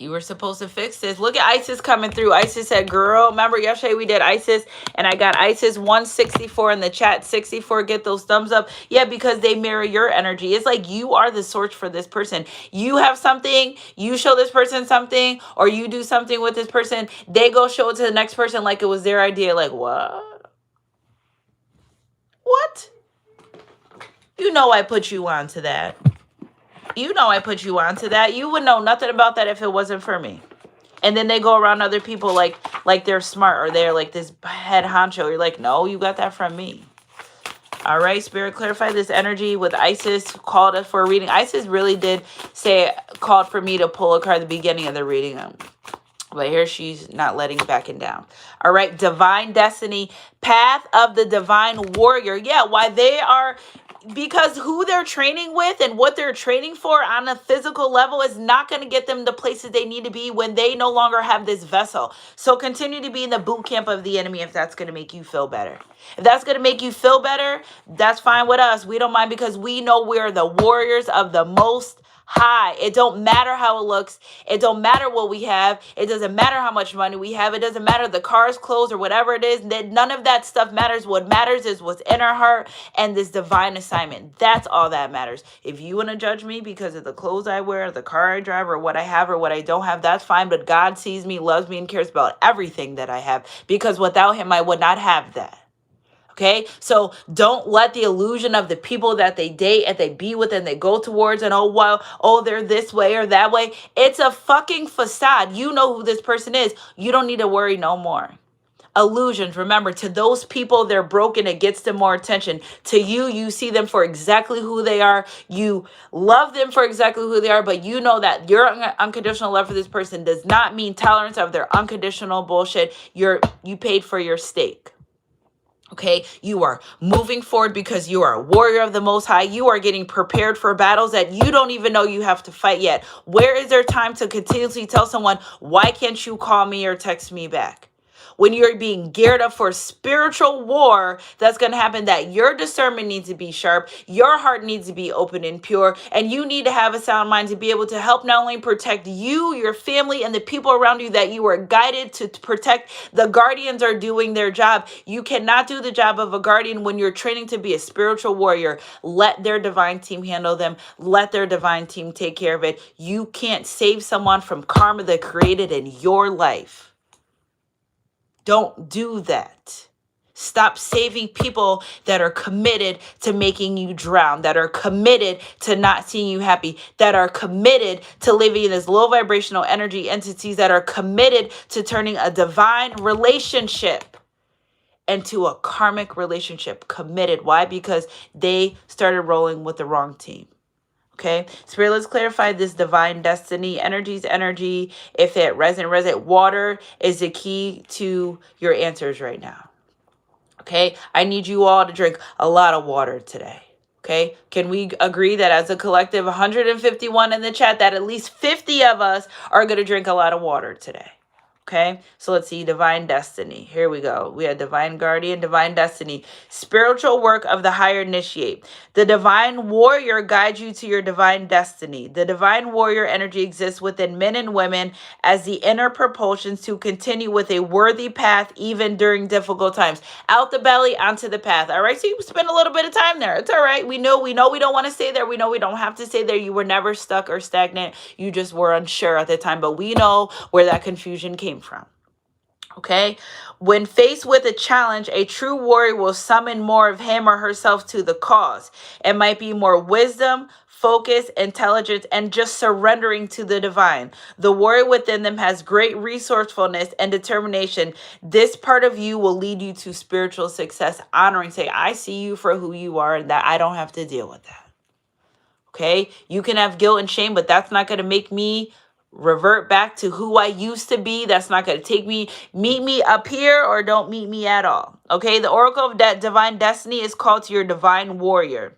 S1: You were supposed to fix this. Look at Isis coming through. Isis said, girl, remember yesterday we did Isis, and I got Isis 164 in the chat. 64, get those thumbs up. Yeah, because they mirror your energy. It's like you are the source for this person. You have something, you show this person something, or you do something with this person, they go show it to the next person like it was their idea. Like, what? What? You know I put you on to that. You know I put you onto that. You would know nothing about that if it wasn't for me. And then they go around other people like they're smart or they're like this head honcho. You're like, no, you got that from me. All right, Spirit, clarify this energy with Isis. Called us for a reading. Isis really did say, called for me to pull a card at the beginning of the reading. But here she's not backing down. All right, divine destiny, path of the divine warrior. Yeah, why they are... Because who they're training with and what they're training for on a physical level is not going to get them the places they need to be when they no longer have this vessel. So continue to be in the boot camp of the enemy if that's going to make you feel better. If that's going to make you feel better, that's fine with us. We don't mind, because we know we're the warriors of the Most High. It don't matter how it looks. It don't matter what we have. It doesn't matter how much money we have. It doesn't matter the car's clothes or whatever it is. None of that stuff matters. What matters is what's in our heart and this divine assignment. That's all that matters. If you want to judge me because of the clothes I wear, the car I drive, or what I have or what I don't have, that's fine. But God sees me, loves me, and cares about everything that I have, because without him, I would not have that. Okay, so don't let the illusion of the people that they date and they be with and they go towards and they're this way or that way. It's a fucking facade. You know who this person is. You don't need to worry no more. Illusions. Remember, to those people, they're broken. It gets them more attention. To you, you see them for exactly who they are. You love them for exactly who they are, but you know that your unconditional love for this person does not mean tolerance of their unconditional bullshit. You paid for your steak. Okay, you are moving forward because you are a warrior of the Most High. You are getting prepared for battles that you don't even know you have to fight yet. Where is there time to continuously tell someone, why can't you call me or text me back? When you're being geared up for spiritual war that's going to happen, that your discernment needs to be sharp, your heart needs to be open and pure, and you need to have a sound mind to be able to help not only protect you, your family, and the people around you that you are guided to protect. The guardians are doing their job. You cannot do the job of a guardian when you're training to be a spiritual warrior. Let their divine team handle them. Let their divine team take care of it. You can't save someone from karma that created in your life. Don't do that. Stop saving people that are committed to making you drown, that are committed to not seeing you happy, that are committed to living in this low vibrational energy entities, that are committed to turning a divine relationship into a karmic relationship. Committed. Why? Because they started rolling with the wrong team. Okay, Spirit, let's clarify this divine destiny. Energy's energy. If it resonate, water is the key to your answers right now. Okay, I need you all to drink a lot of water today. Okay, can we agree that as a collective, 151 in the chat, that at least 50 of us are going to drink a lot of water today? Okay, so let's see, divine destiny. Here we go. We have divine guardian, divine destiny, spiritual work of the higher initiate. The divine warrior guides you to your divine destiny. The divine warrior energy exists within men and women as the inner propulsions to continue with a worthy path even during difficult times. Out the belly, onto the path. All right, so you spend a little bit of time there. It's all right. We know we don't want to stay there. We know we don't have to stay there. You were never stuck or stagnant. You just were unsure at the time, but we know where that confusion came from. Okay, when faced with a challenge, a true warrior will summon more of him or herself to the cause. It might be more wisdom, focus, intelligence, and just surrendering to the divine. The warrior within them has great resourcefulness and determination. This part of you will lead you to spiritual success, honoring, say, I see you for who you are and that I don't have to deal with that. Okay, you can have guilt and shame, but that's not going to make me revert back to who I used to be. That's not going to take me, meet me up here or don't meet me at all. Okay, the oracle of that divine destiny is called to your divine warrior.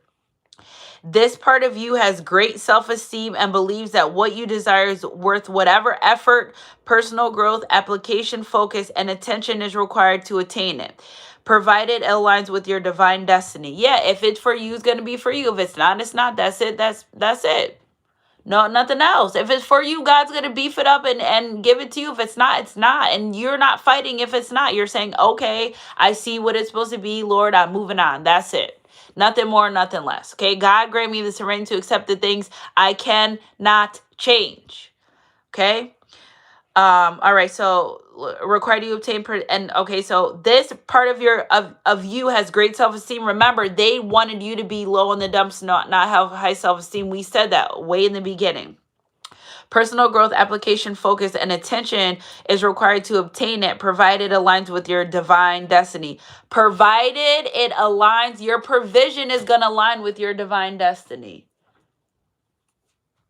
S1: This part of you has great self-esteem and believes that what you desire is worth whatever effort, personal growth, application, focus, and attention is required to attain it, provided it aligns with your divine destiny. Yeah, if it's for you, it's going to be for you. If it's not, it's not. That's it. That's it. No, nothing else. If it's for you, God's going to beef it up and give it to you. If it's not, it's not. And you're not fighting if it's not. You're saying, okay, I see what it's supposed to be. Lord, I'm moving on. That's it. Nothing more, nothing less. Okay, God grant me the serenity to accept the things I cannot change. Okay. All right, so required you obtain and okay, so this part of your of you has great self-esteem. Remember, they wanted you to be low in the dumps, not have high self-esteem. We said that way in the beginning. Personal growth, application, focus, and attention is required to obtain it, provided it aligns with your divine destiny. Provided it aligns, your provision is going to align with your divine destiny.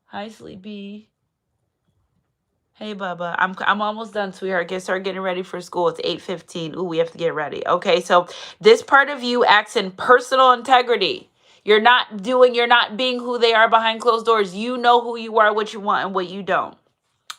S1: Hi, Sleepy. Hey, Bubba. I'm almost done, sweetheart. Start getting ready for school. It's 8:15. Ooh, we have to get ready. Okay, so this part of you acts in personal integrity. You're not being who they are behind closed doors. You know who you are, what you want, and what you don't.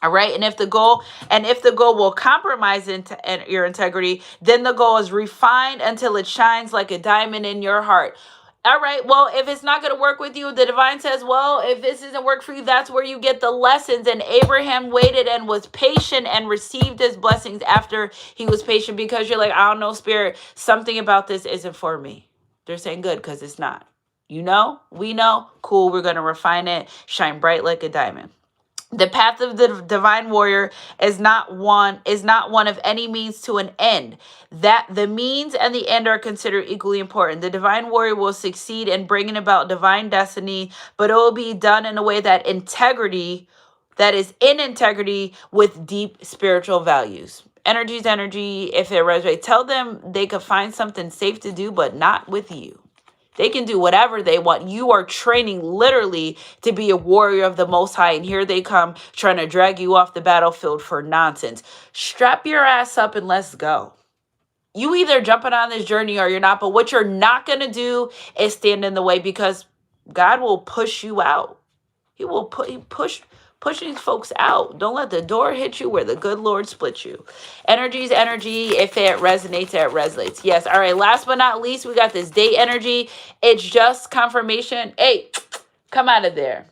S1: All right. And if the goal will compromise your integrity, then the goal is refined until it shines like a diamond in your heart. All right, well, if it's not going to work with you, the divine says, well, if this doesn't work for you, that's where you get the lessons. And Abraham waited and was patient and received his blessings after he was patient, because you're like, I don't know, Spirit, something about this isn't for me. They're saying good, because it's not. You know, we know, cool, we're going to refine it, shine bright like a diamond. The path of the divine warrior is not one of any means to an end. That the means and the end are considered equally important. The divine warrior will succeed in bringing about divine destiny, but it will be done in a way that is in integrity with deep spiritual values. Energy is energy. If it resonates, tell them they could find something safe to do, but not with you. They can do whatever they want. You are training literally to be a warrior of the Most High. And here they come trying to drag you off the battlefield for nonsense. Strap your ass up and let's go. You either jumping on this journey or you're not. But what you're not going to do is stand in the way, because God will push you out. He will push these folks out. Don't let the door hit you where the good Lord split you. Energy is energy. If it resonates, it resonates. Yes. All right. Last but not least, we got this date energy. It's just confirmation. Hey, come out of there.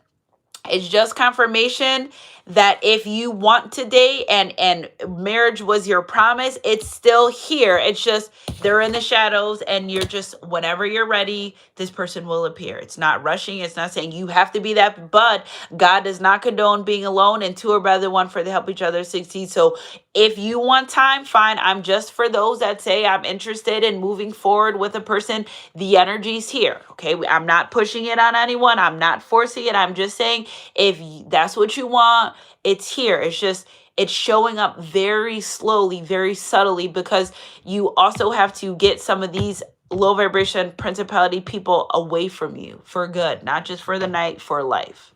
S1: It's just confirmation that if you want to date and marriage was your promise, it's still here. It's just they're in the shadows, and you're just, whenever you're ready, this person will appear. It's not rushing. It's not saying you have to be that, but God does not condone being alone, and two are better than one, for they help each other succeed. So if you want time, fine. I'm just for those that say I'm interested in moving forward with a person. The energy's here. Okay. I'm not pushing it on anyone. I'm not forcing it. I'm just saying, if that's what you want, it's here. It's showing up very slowly, very subtly, because you also have to get some of these low vibration principality people away from you for good, not just for the night, for life.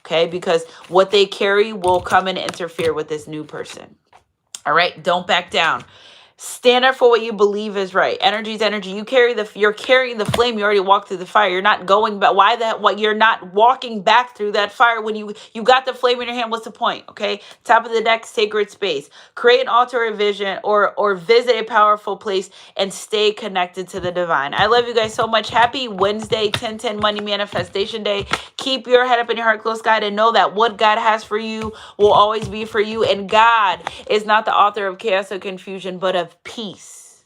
S1: Okay. Because what they carry will come and interfere with this new person. All right. Don't back down. Stand up for what you believe is right. Energy is energy. You're carrying the flame. You already walked through the fire. You're not going back. Why that? What? You're not walking back through that fire when you got the flame in your hand. What's the point? Okay. Top of the deck, sacred space. Create an altar of vision or visit a powerful place and stay connected to the divine. I love you guys so much. Happy Wednesday, 10/10 Money Manifestation Day. Keep your head up and your heart close, God, and know that what God has for you will always be for you. And God is not the author of chaos or confusion, but of peace.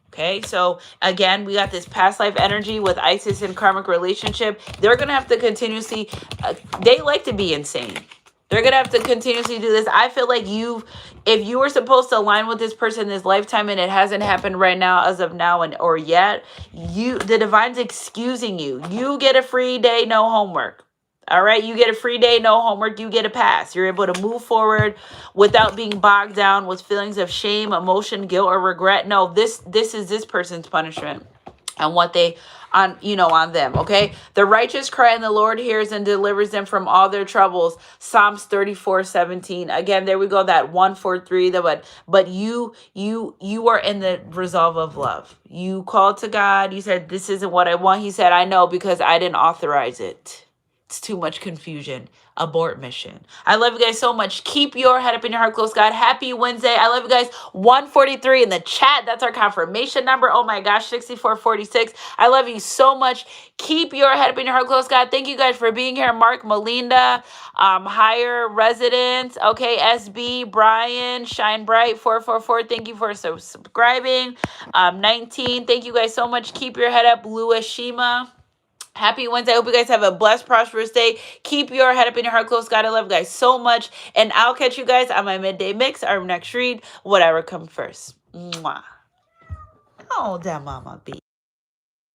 S1: Okay, so again, we got this past life energy with Isis and karmic relationship. They're going to have to continuously, they like to be insane. They're going to have to continuously do this. I feel like if you were supposed to align with this person this lifetime and it hasn't happened right now, as of now or yet, the divine's excusing you. You get a free day, no homework. All right, you get a free day, no homework, you get a pass. You're able to move forward without being bogged down with feelings of shame, emotion, guilt, or regret. No, this is this person's punishment and what they on them. Okay, the righteous cry and the Lord hears and delivers them from all their troubles. Psalms 34:17. Again, there we go, that 143. But you are in the resolve of love. You called to God. You said, this isn't what I want. He said, I know, because I didn't authorize it. It's too much confusion. Abort mission. I love you guys so much. Keep your head up and your heart close, God. Happy Wednesday. I love you guys. 143 in the chat. That's our confirmation number. Oh my gosh, 6446. I love you so much. Keep your head up and your heart close, God. Thank you guys for being here. Mark, Melinda, Higher Residents. Okay, SB, Brian, Shine Bright, 444. Thank you for subscribing. 19. Thank you guys so much. Keep your head up. Louis Shima. Happy Wednesday. I hope you guys have a blessed, prosperous day. Keep your head up and your heart close. God, I love you guys so much. And I'll catch you guys on my midday mix, our next read, whatever comes first. Mwah. Oh, that mama be.